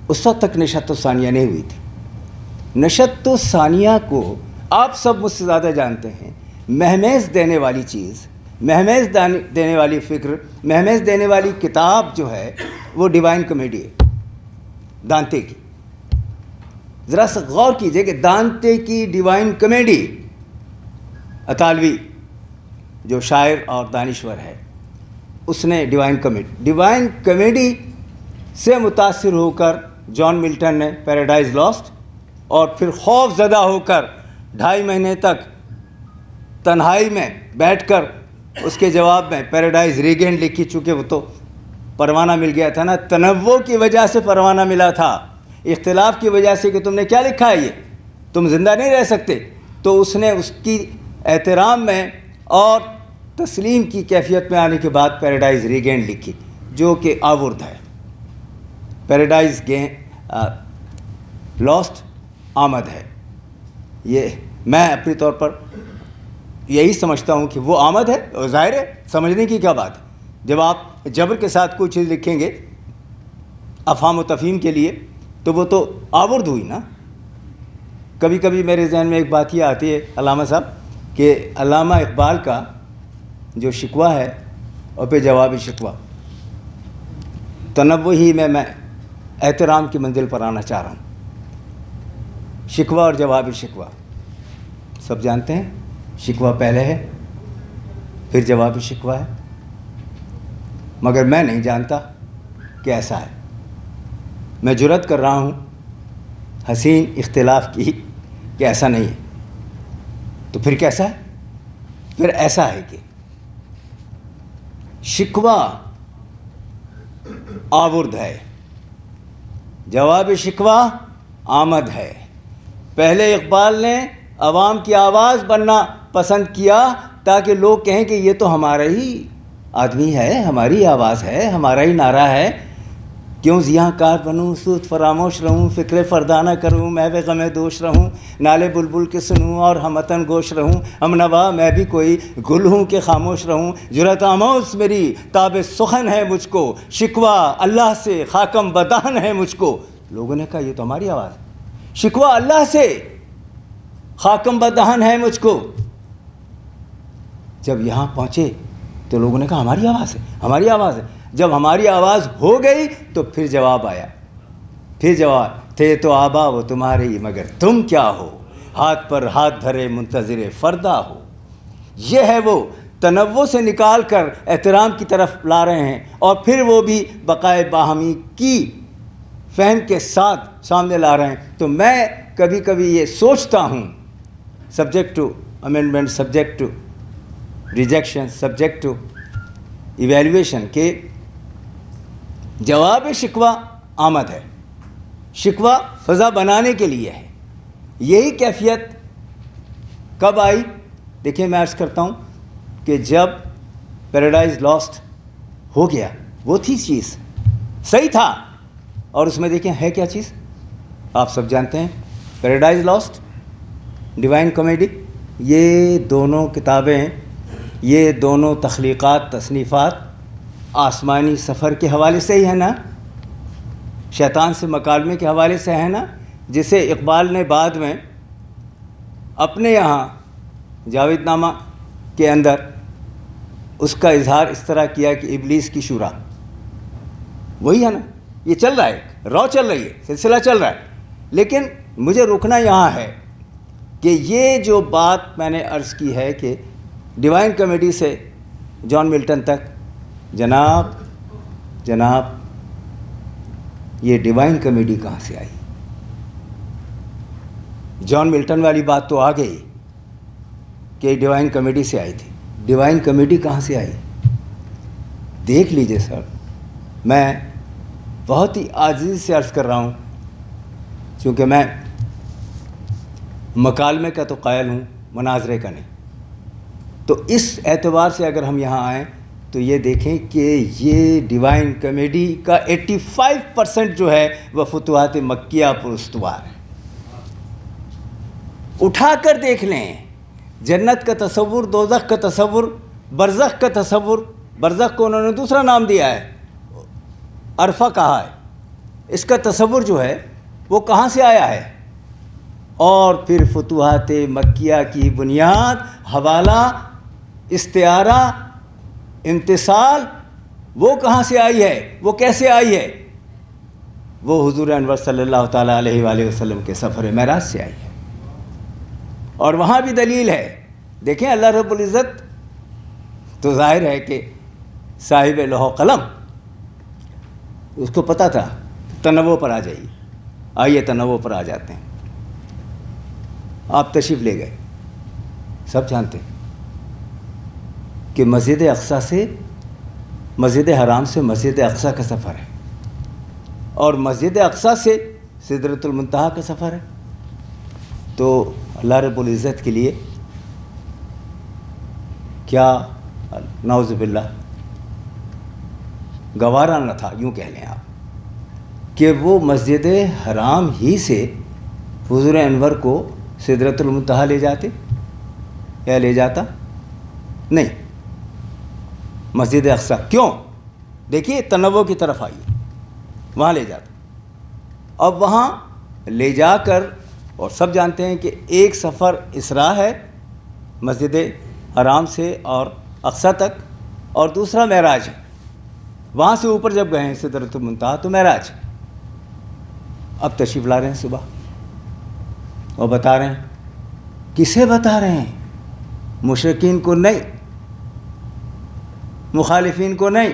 اس وقت تک نشست ثانیہ نہیں ہوئی تھی۔ نشست ثانیہ کو آپ سب مجھ سے زیادہ جانتے ہیں، مہمیز دینے والی چیز، مہمیز دینے والی فکر، مہمیز دینے والی کتاب جو ہے وہ ڈیوائن کمیڈی ہے، دانتے کی۔ ذرا سا غور کیجئے کہ دانتے کی ڈیوائن کمیڈی، اطالوی جو شاعر اور دانشور ہے، اس نے ڈیوائن کمیڈی سے متاثر ہو کر جان ملٹن نے پیراڈائز لاسٹ، اور پھر خوف زدہ ہو کر 2.5 مہینے تک تنہائی میں بیٹھ کر اس کے جواب میں پیراڈائز ریگینڈ لکھی، چونکہ وہ تو پروانہ مل گیا تھا نا، تنوع کی وجہ سے پروانہ ملا تھا، اختلاف کی وجہ سے کہ تم نے کیا لکھا ہے یہ، تم زندہ نہیں رہ سکتے، تو اس نے اس کی احترام میں اور تسلیم کی کیفیت میں آنے کے بعد پیراڈائز ریگینڈ لکھی، جو کہ آورد ہے۔ پیراڈائز لاسٹ آمد ہے۔ یہ میں اپنی طور پر یہی سمجھتا ہوں کہ وہ آمد ہے، اور ظاہر ہے سمجھنے کی کیا بات ہے، جب آپ جبر کے ساتھ کوئی چیز لکھیں گے افہام و تفہیم کے لیے تو وہ تو آورد ہوئی نا۔ کبھی کبھی میرے ذہن میں ایک بات یہ آتی ہے علامہ صاحب کہ علامہ اقبال کا جو شکوہ ہے اور پہ جوابی شکوہ، تنوع ہی میں احترام کی منزل پر آنا چاہ رہا ہوں۔ شکوہ اور جوابی شکوہ سب جانتے ہیں، شکوہ پہلے ہے پھر جوابی شکوہ ہے، مگر میں نہیں جانتا کہ ایسا ہے۔ میں جرات کر رہا ہوں حسین اختلاف کی کہ ایسا نہیں ہے، تو پھر کیسا ہے؟ پھر ایسا ہے کہ شکوہ آورد ہے، جواب شکوہ آمد ہے۔ پہلے اقبال نے عوام کی آواز بننا پسند کیا تاکہ لوگ کہیں کہ یہ تو ہمارا ہی آدمی ہے، ہماری آواز ہے، ہمارا ہی نعرہ ہے۔ کیوں زیاں کار بنوں، سود فراموش رہوں، فکر فردانہ کروں، محو غم دوش رہوں، نالے بلبل کے سنوں اور ہم وطن گوش رہوں، ہم نوا میں بھی کوئی گل ہوں کہ خاموش رہوں، جرأت آموز میری تاب سخن ہے مجھ کو، شکوہ اللہ سے خاکم بدہن ہے مجھ کو۔ لوگوں نے کہا یہ تو ہماری آواز ہے، شکوہ اللہ سے خاکم بدہن ہے مجھ کو۔ جب یہاں پہنچے تو لوگوں نے کہا ہماری آواز ہے، ہماری آواز ہے۔ جب ہماری آواز ہو گئی تو پھر جواب آیا، پھر جواب تھے تو آبا وہ تمہارے ہی مگر تم کیا ہو، ہاتھ پر ہاتھ دھرے منتظر فردا ہو. یہ ہے وہ تنوع سے نکال کر احترام کی طرف لا رہے ہیں، اور پھر وہ بھی بقائے باہمی کی فہم کے ساتھ سامنے لا رہے ہیں. تو میں کبھی کبھی یہ سوچتا ہوں، subject to amendment, subject to rejection, subject to evaluation, کہ جواب شکوہ آمد ہے. شکوہ فضا بنانے کے لیے ہے. یہی کیفیت کب آئی؟ دیکھیں میں عرض کرتا ہوں کہ جب پیراڈائز لاسٹ ہو گیا، وہ تھی چیز صحیح تھا، اور اس میں دیکھیں ہے کیا چیز آپ سب جانتے ہیں. پیراڈائز لاسٹ، ڈیوائن کامیڈی، یہ دونوں کتابیں، یہ دونوں تخلیقات، تصنیفات آسمانی سفر کے حوالے سے ہی ہے نا، شیطان سے مکالمے کے حوالے سے ہے نا، جسے اقبال نے بعد میں اپنے یہاں جاوید نامہ کے اندر اس کا اظہار اس طرح کیا کہ ابلیس کی شورا. وہی ہے نا، یہ چل رہا ہے، رو چل رہی ہے، سلسلہ چل رہا ہے. لیکن مجھے رکنا یہاں ہے کہ یہ جو بات میں نے عرض کی ہے کہ ڈیوائن کامیڈی سے جان ملٹن تک، جناب یہ ڈیوائن کامیڈی کہاں سے آئی؟ جان ملٹن والی بات تو آ گئی کہ ڈیوائن کامیڈی سے آئی تھی. ڈیوائن کامیڈی کہاں سے آئی؟ دیکھ لیجئے سر، میں بہت ہی عاجزی سے عرض کر رہا ہوں، چونکہ میں مکالمے کا تو قائل ہوں، مناظرے کا نہیں. تو اس اعتبار سے اگر ہم یہاں آئیں تو یہ دیکھیں کہ یہ ڈیوائن کامیڈی کا 85% جو ہے وہ فتوحات مکیہ پر استوار ہے. اٹھا کر دیکھ لیں، جنت کا تصور، دوزخ کا تصور، برزخ کا تصور، برزخ کو انہوں نے دوسرا نام دیا ہے، عرفہ کہا ہے. اس کا تصور جو ہے وہ کہاں سے آیا ہے؟ اور پھر فتوحات مکیہ کی بنیاد، حوالہ، استعارہ، امتصال، وہ کہاں سے آئی ہے؟ وہ کیسے آئی ہے؟ وہ حضور انور صلی اللہ تعالیٰ علیہ وآلہ وسلم کے سفر معراج سے آئی ہے. اور وہاں بھی دلیل ہے. دیکھیں اللہ رب العزت تو ظاہر ہے کہ صاحب لوح و قلم، اس کو پتہ تھا تنوع پر آ جائیے. آئیے تنوع پر آ جاتے ہیں. آپ تشریف لے گئے، سب جانتے ہیں کہ مسجد اقصیٰ سے، مسجد حرام سے مسجد اقصیٰ کا سفر ہے، اور مسجد اقصیٰ سے سدرۃ المنتہا کا سفر ہے. تو اللہ رب العزت کے لیے کیا نعوذ باللہ گوارا نہ تھا، یوں کہہ لیں آپ، کہ وہ مسجد حرام ہی سے حضور انور کو سدرۃ المنتہا لے جاتے یا لے جاتا؟ نہیں، مسجد اقصیٰ. کیوں؟ دیکھیے تنوع کی طرف آئیے، وہاں لے جاتا. اب وہاں لے جا کر، اور سب جانتے ہیں کہ ایک سفر اسراء ہے مسجد حرام سے اور اقصیٰ تک، اور دوسرا معراج ہے. وہاں سے اوپر جب گئے ہیں سدرۃ المنتہا تو معراج. اب تشریف لا رہے ہیں صبح اور بتا رہے ہیں. کسے بتا رہے ہیں؟ مشرکین کو نہیں، مخالفین کو نہیں،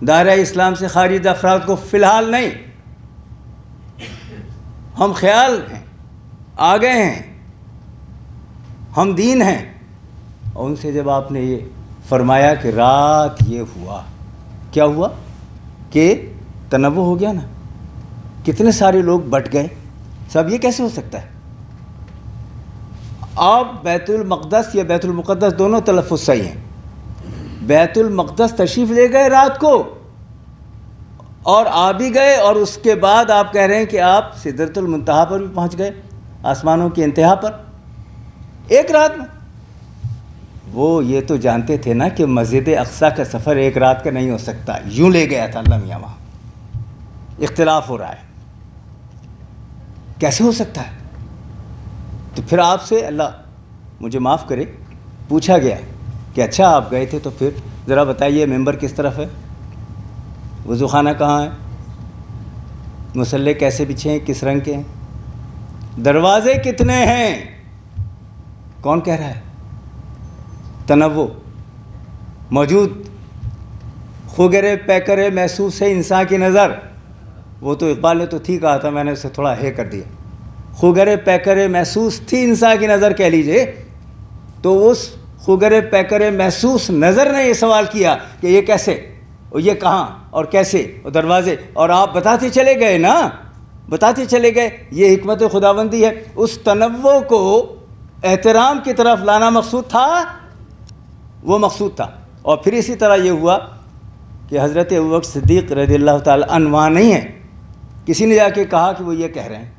دائرہ اسلام سے خارج افراد کو فی الحال نہیں. ہم خیال ہیں، آ گئے ہیں، ہم دین ہیں. اور ان سے جب آپ نے یہ فرمایا کہ رات یہ ہوا، کیا ہوا کہ تنوع ہو گیا نا، کتنے سارے لوگ بٹ گئے. سب یہ کیسے ہو سکتا ہے؟ آپ بیت المقدس یا بیت المقدس دونوں تلفظ صحیح ہیں. بیت المقدس تشریف لے گئے رات کو، اور آ بھی گئے، اور اس کے بعد آپ کہہ رہے ہیں کہ آپ سدرۃ المنتہا پر بھی پہنچ گئے، آسمانوں کی انتہا پر، ایک رات میں. وہ یہ تو جانتے تھے نا کہ مسجد اقصیٰ کا سفر ایک رات کا نہیں ہو سکتا. یوں لے گیا تھا اللہ میاں. وہاں اختلاف ہو رہا ہے، کیسے ہو سکتا ہے؟ تو پھر آپ سے، اللہ مجھے معاف کرے، پوچھا گیا کہ اچھا آپ گئے تھے تو پھر ذرا بتائیے ممبر کس طرف ہے، وضو خانہ کہاں ہے، مسلح کیسے بچھے ہیں, کس رنگ کے ہیں, دروازے کتنے ہیں, کون کہہ رہا ہے؟ تنوع موجود. خوگرے پیکرے محسوس ہے انسان کی نظر. وہ تو اقبال نے تو تھی کہا تھا, میں نے اسے تھوڑا ہے کر دیا. خوگرے پیکرے محسوس تھی انسان کی نظر کہہ لیجئے. تو اس خوگرے پیکرے محسوس نظر نے یہ سوال کیا کہ یہ کیسے, اور یہ کہاں, اور کیسے, اور دروازے, اور آپ بتاتے چلے گئے نا, بتاتے چلے گئے. یہ حکمت خداوندی ہے. اس تنوع کو احترام کی طرف لانا مقصود تھا, وہ مقصود تھا. اور پھر اسی طرح یہ ہوا کہ حضرت ابوبکر صدیق رضی اللہ تعالی عنہ وہاں نہیں ہے. کسی نے جا کے کہا کہ وہ یہ کہہ رہے ہیں,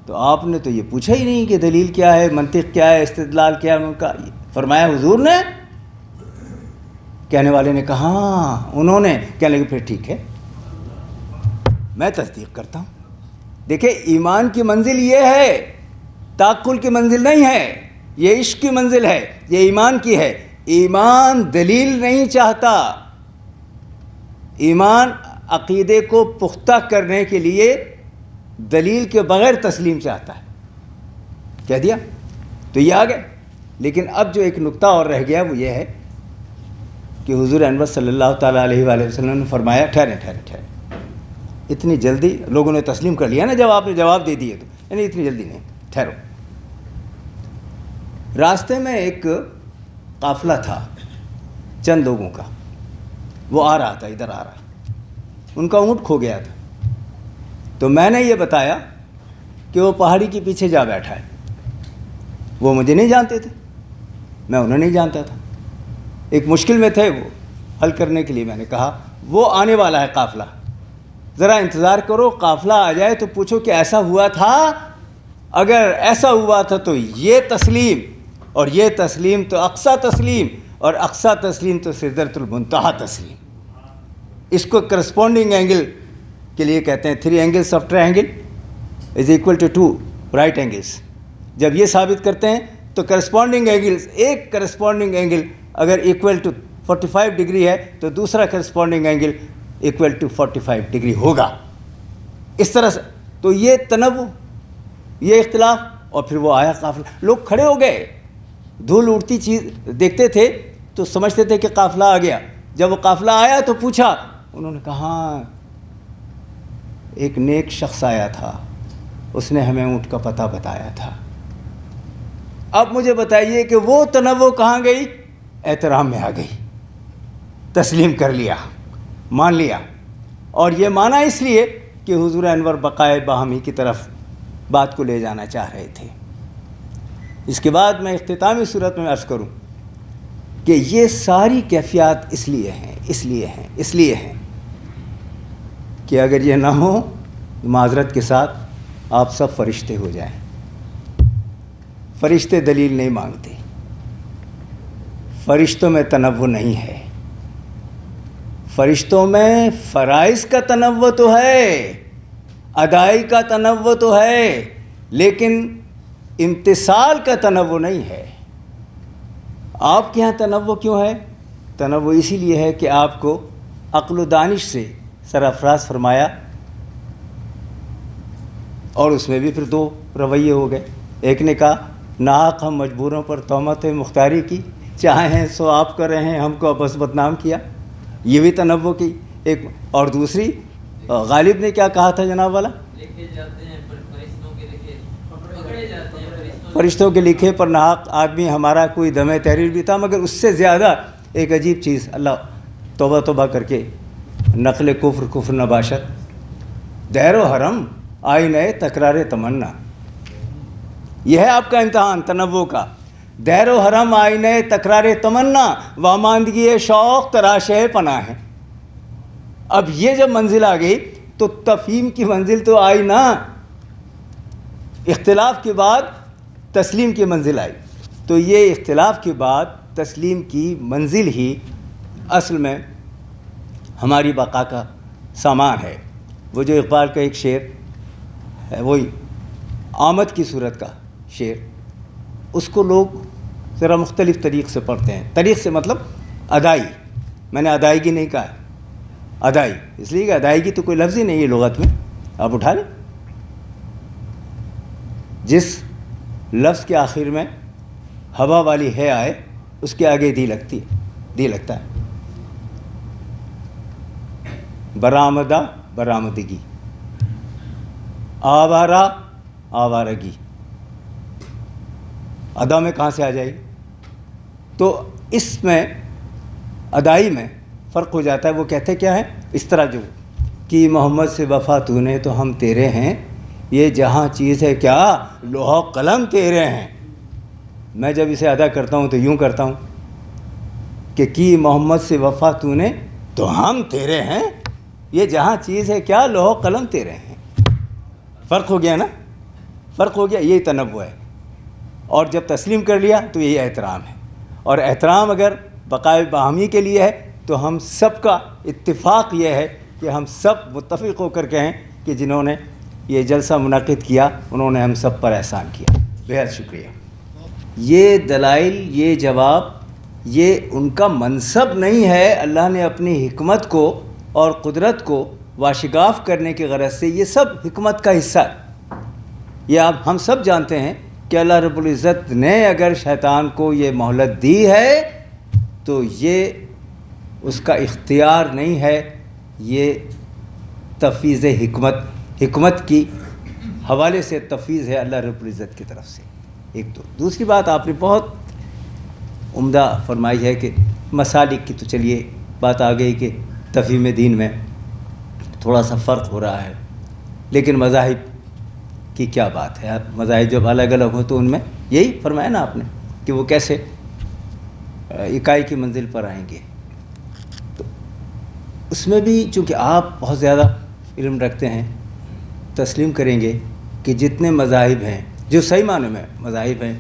تو آپ نے تو یہ پوچھا ہی نہیں کہ دلیل کیا ہے, منطق کیا ہے, استدلال کیا ہے ان کا. فرمایا حضور نے. کہنے والے نے کہا ہاں انہوں نے. کہنے لگے پھر ٹھیک ہے میں تصدیق کرتا ہوں. دیکھیں ایمان کی منزل یہ ہے, تعقل کی منزل نہیں ہے, یہ عشق کی منزل ہے, یہ ایمان کی ہے. ایمان دلیل نہیں چاہتا, ایمان عقیدے کو پختہ کرنے کے لیے دلیل کے بغیر تسلیم چاہتا ہے. کہہ دیا تو یہ آ گئے. لیکن اب جو ایک نقطہ اور رہ گیا وہ یہ ہے کہ حضور انور صلی اللہ تعالیٰ علیہ وآلہ وسلم نے فرمایا ٹھہرے ٹھہرے ٹھہرے, اتنی جلدی لوگوں نے تسلیم کر لیا نا جب آپ نے جواب دے دیے تو, یعنی اتنی جلدی نہیں, ٹھہرو. راستے میں ایک قافلہ تھا چند لوگوں کا, وہ آ رہا تھا, ادھر آ رہا, ان کا اونٹ کھو گیا تھا. تو میں نے یہ بتایا کہ وہ پہاڑی کے پیچھے جا بیٹھا ہے. وہ مجھے نہیں جانتے تھے, میں انہیں نہیں جانتا تھا. ایک مشکل میں تھے, وہ حل کرنے کے لیے میں نے کہا وہ آنے والا ہے قافلہ, ذرا انتظار کرو, قافلہ آ جائے تو پوچھو کہ ایسا ہوا تھا, اگر ایسا ہوا تھا تو یہ تسلیم, اور یہ تسلیم تو اقصی تسلیم, اور اقصی تسلیم تو سدرۃ المنتہا تسلیم. اس کو کرسپونڈنگ اینگل کے لیے کہتے ہیں. 3 angles of triangle is equal to 2 right angles. جب یہ ثابت کرتے ہیں تو کرسپونڈنگ اینگلز, ایک کرسپونڈنگ اینگل اگر ایکول ٹو 45 ڈگری ہے تو دوسرا corresponding angle equal to 45 degree ہوگا. اس طرح سے تو یہ تنوع, یہ اختلاف. اور پھر وہ آیا قافلہ, لوگ کھڑے ہو گئے, دھول اڑتی چیز دیکھتے تھے تو سمجھتے تھے کہ قافلہ آ گیا. جب وہ قافلہ آیا تو پوچھا, انہوں نے کہا ایک نیک شخص آیا تھا, اس نے ہمیں اونٹ کا پتہ بتایا تھا. اب مجھے بتائیے کہ وہ تنوع کہاں گئی؟ احترام میں آ گئی, تسلیم کر لیا, مان لیا. اور یہ مانا اس لیے کہ حضور انور بقائے باہمی کی طرف بات کو لے جانا چاہ رہے تھے. اس کے بعد میں اختتامی صورت میں عرض کروں کہ یہ ساری کیفیات اس لیے ہیں کہ اگر یہ نہ ہو معذرت کے ساتھ آپ سب فرشتے ہو جائیں. فرشتے دلیل نہیں مانگتے, فرشتوں میں تنوع نہیں ہے. فرشتوں میں فرائض کا تنوع تو ہے, ادائی کا تنوع تو ہے, لیکن امتثال کا تنوع نہیں ہے. آپ کے یہاں تنوع کیوں ہے؟ تنوع اسی لیے ہے کہ آپ کو عقل و دانش سے سرافراز فرمایا, اور اس میں بھی پھر 2 رویے ہو گئے. ایک نے کہا ناحق ہم مجبوروں پر تہمت مختاری کی, چاہیں سو آپ کر رہے ہیں, ہم کو بس بدنام کیا. یہ بھی تنوع کی ایک. اور دوسری غالب نے کیا کہا تھا جناب والا؟ فرشتوں کے لکھے پر ناحق آدمی ہمارا کوئی دم تحریر بھی تھا, مگر اس سے زیادہ ایک عجیب چیز, اللہ توبہ توبہ کر کے نقل کفر نباشت, دیر و حرم آئینہ تکرار تمنا. یہ ہے آپ کا امتحان تنوع کا. دیر و حرم آئینہ تکرار تمنا, واماندگی شوق تراش پناہ ہے. اب یہ جب منزل آ گئی تو تفہیم کی منزل تو آئی نا, اختلاف کے بعد تسلیم کی منزل آئی. تو یہ اختلاف کے بعد تسلیم کی منزل ہی اصل میں ہماری بقا کا سامان ہے. وہ جو اقبال کا ایک شعر ہے, وہی آمد کی صورت کا شعر, اس کو لوگ ذرا مختلف طریق سے پڑھتے ہیں. طریق سے مطلب ادائی, میں نے ادائیگی نہیں کہا, ادائی اس لیے کہ ادائیگی تو کوئی لفظ ہی نہیں ہے لغت میں. آپ اٹھا لیں. جس لفظ کے آخر میں ہوا والی ہے آئے اس کے آگے دی لگتی ہے, دی لگتا ہے. برآمدہ برآمدگی, آوارہ آوارگی, ادا میں کہاں سے آ جائے گی؟ تو اس میں ادائی میں فرق ہو جاتا ہے. وہ کہتے کیا ہے اس طرح جو کہ محمد سے وفا تو نے تو ہم تیرے ہیں, یہ جہاں چیز ہے کیا لوح و قلم تیرے ہیں. میں جب اسے ادا کرتا ہوں تو یوں کرتا ہوں کہ محمد سے وفا تو نے تو ہم تیرے ہیں, یہ جہاں چیز ہے کیا لوح و قلم تیرے ہیں. فرق ہو گیا نا, فرق ہو گیا. یہی تنوع ہے. اور جب تسلیم کر لیا تو یہی احترام ہے. اور احترام اگر بقائے باہمی کے لیے ہے تو ہم سب کا اتفاق یہ ہے کہ ہم سب متفق ہو کر کہیں کہ جنہوں نے یہ جلسہ منعقد کیا انہوں نے ہم سب پر احسان کیا. بہت شکریہ. یہ دلائل, یہ جواب, یہ ان کا منصب نہیں ہے. اللہ نے اپنی حکمت کو اور قدرت کو واشگاف کرنے کی غرض سے یہ سب حکمت کا حصہ ہے. یہ آپ ہم سب جانتے ہیں کہ اللہ رب العزت نے اگر شیطان کو یہ مہلت دی ہے تو یہ اس کا اختیار نہیں ہے, یہ تفویض حکمت کی حوالے سے تفویض ہے اللہ رب العزت کی طرف سے. ایک تو دوسری بات آپ نے بہت عمدہ فرمائی ہے کہ مسالک کی, تو چلیے بات آ گئی کہ تفہیم دین میں تھوڑا سا فرق ہو رہا ہے, لیکن مذاہب کی کیا بات ہے. مذاہب جب الگ الگ ہو تو ان میں یہی فرمایا نا آپ نے کہ وہ کیسے اکائی کی منزل پر آئیں گے. تو اس میں بھی چونکہ آپ بہت زیادہ علم رکھتے ہیں, تسلیم کریں گے کہ جتنے مذاہب ہیں جو صحیح معنی میں مذاہب ہیں,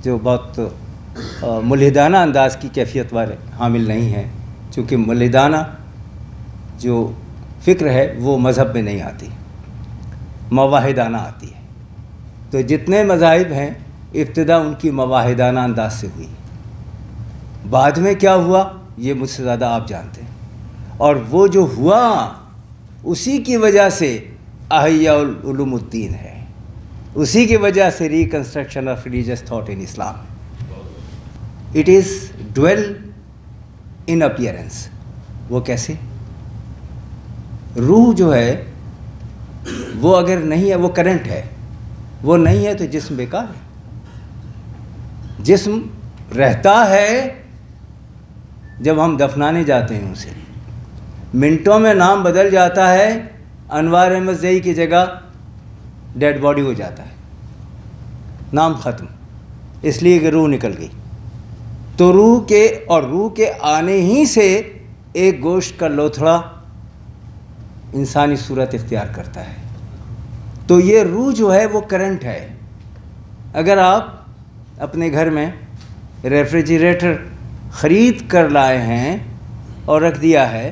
جو بہت ملحدانہ انداز کی کیفیت والے حامل نہیں ہیں, چونکہ ملحدانہ جو فکر ہے وہ مذہب میں نہیں آتی, مواحدانہ آتی ہے. تو جتنے مذاہب ہیں ابتدا ان کی مواحدانہ انداز سے ہوئی, بعد میں کیا ہوا یہ مجھ سے زیادہ آپ جانتے ہیں. اور وہ جو ہوا اسی کی وجہ سے احیاء العلوم الدین ہے, اسی کی وجہ سے reconstruction of religious thought in Islam. It is dual in appearance. وہ کیسے؟ روح جو ہے وہ اگر نہیں ہے وہ کرنٹ ہے, وہ نہیں ہے تو جسم بیکار ہے. جسم رہتا ہے جب ہم دفنانے جاتے ہیں اسے, منٹوں میں نام بدل جاتا ہے, انوار احمد زئی کی جگہ ڈیڈ باڈی ہو جاتا ہے, نام ختم, اس لیے کہ روح نکل گئی. تو روح کے آنے ہی سے ایک گوشت کا لوتھڑا انسانی صورت اختیار کرتا ہے. تو یہ روح جو ہے وہ کرنٹ ہے. اگر آپ اپنے گھر میں ریفریجریٹر خرید کر لائے ہیں اور رکھ دیا ہے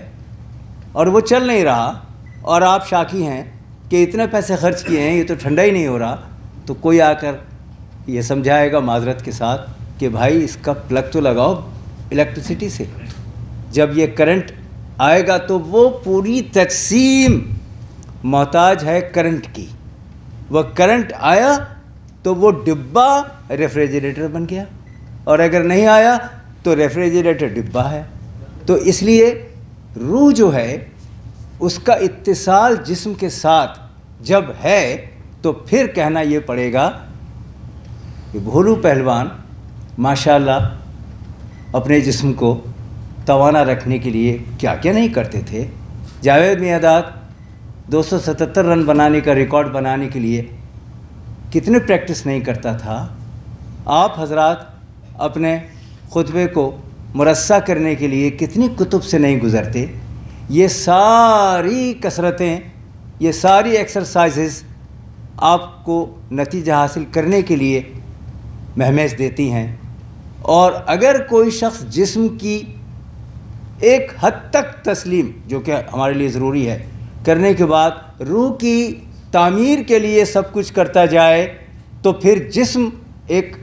اور وہ چل نہیں رہا اور آپ شاکی ہیں کہ اتنے پیسے خرچ کیے ہیں یہ تو ٹھنڈا ہی نہیں ہو رہا, تو کوئی آ کر یہ سمجھائے گا معذرت کے ساتھ کہ بھائی اس کا پلگ تو لگاؤ الیکٹریسٹی سے. جب یہ کرنٹ آئے گا تو وہ پوری تقسیم محتاج ہے کرنٹ کی. وہ کرنٹ آیا تو وہ ڈبہ ریفریجریٹر بن گیا, اور اگر نہیں آیا تو ریفریجریٹر ڈبہ ہے. تو اس لیے روح جو ہے اس کا اتصال جسم کے ساتھ جب ہے تو پھر کہنا یہ پڑے گا کہ بھولو پہلوان ماشاءاللہ اپنے جسم کو توانا رکھنے کے لیے کیا کیا نہیں کرتے تھے. جاوید میاں 277 رن بنانے کا ریکارڈ بنانے کے لیے کتنے پریکٹس نہیں کرتا تھا. آپ حضرات اپنے خطبے کو مرصع کرنے کے لیے کتنی کتب سے نہیں گزرتے. یہ ساری کثرتیں, یہ ساری ایکسرسائزز آپ کو نتیجہ حاصل کرنے کے لیے مہمیز دیتی ہیں. اور اگر کوئی شخص جسم کی ایک حد تک تسلیم, جو کہ ہمارے لیے ضروری ہے, کرنے کے بعد روح کی تعمیر کے لیے سب کچھ کرتا جائے تو پھر جسم ایک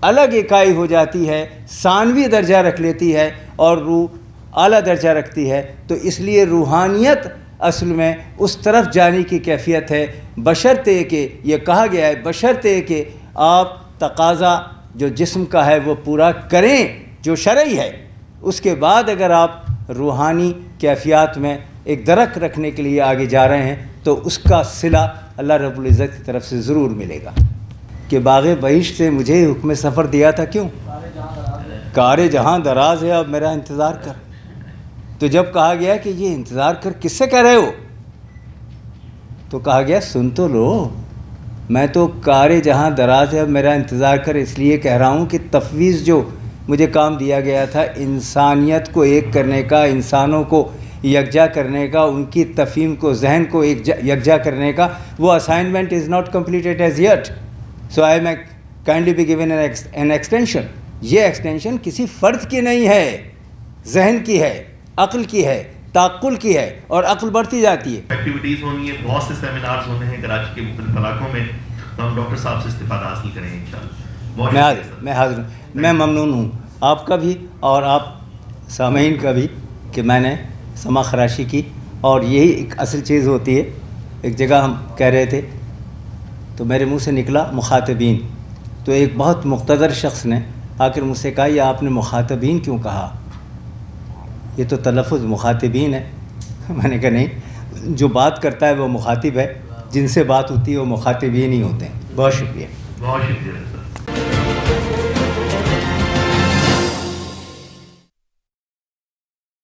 الگ اکائی ہو جاتی ہے, ثانوی درجہ رکھ لیتی ہے اور روح اعلیٰ درجہ رکھتی ہے. تو اس لیے روحانیت اصل میں اس طرف جانے کی کیفیت ہے، بشرطے کہ یہ کہا گیا ہے بشرطے کہ آپ تقاضا جو جسم کا ہے وہ پورا کریں جو شرعی ہے، اس کے بعد اگر آپ روحانی کیفیات میں ایک درک رکھنے کے لیے آگے جا رہے ہیں تو اس کا صلہ اللہ رب العزت کی طرف سے ضرور ملے گا۔ کہ باغ بہشت سے مجھے حکم سفر دیا تھا، کیوں؟ کار جہاں دراز ہے، اب میرا انتظار کر۔ تو جب کہا گیا کہ یہ انتظار کر کس سے کہہ رہے ہو، تو کہا گیا سن تو لو، میں تو کار جہاں دراز ہے اب میرا انتظار کر اس لیے کہہ رہا ہوں کہ تفویض جو مجھے کام دیا گیا تھا انسانیت کو ایک کرنے کا، انسانوں کو یکجا کرنے کا، ان کی تفہیم کو، ذہن کو یکجا کرنے کا، وہ assignment is not completed as yet, so I may kindly be given an extension. یہ ایکسٹینشن کسی فرد کی نہیں ہے، ذہن کی ہے، عقل کی ہے، تعقل کی ہے، اور عقل بڑھتی جاتی ہے۔ ایکٹیویٹیز ہونی ہے، بہت سے سیمینارز ہونے ہیں کراچی کے مختلف علاقوں میں، تو ہم ڈاکٹر صاحب سے استفادہ حاصل کریں گے انشاءاللہ۔ میں حاضر ہوں، میں ممنون ہوں آپ کا بھی اور آپ سامعین کا بھی کہ میں نے سما خراشی کی، اور یہی ایک اصل چیز ہوتی ہے۔ ایک جگہ ہم کہہ رہے تھے تو میرے منہ سے نکلا مخاطبین، تو ایک بہت مقتدر شخص نے آ کر مجھ سے کہا یہ آپ نے مخاطبین کیوں کہا، یہ تو تلفظ مخاطبین ہے۔ میں نے کہا نہیں، جو بات کرتا ہے وہ مخاطب ہے، جن سے بات ہوتی ہے وہ مخاطبین ہی ہوتے ہیں۔ بہت شکریہ۔ بہت شکریہ۔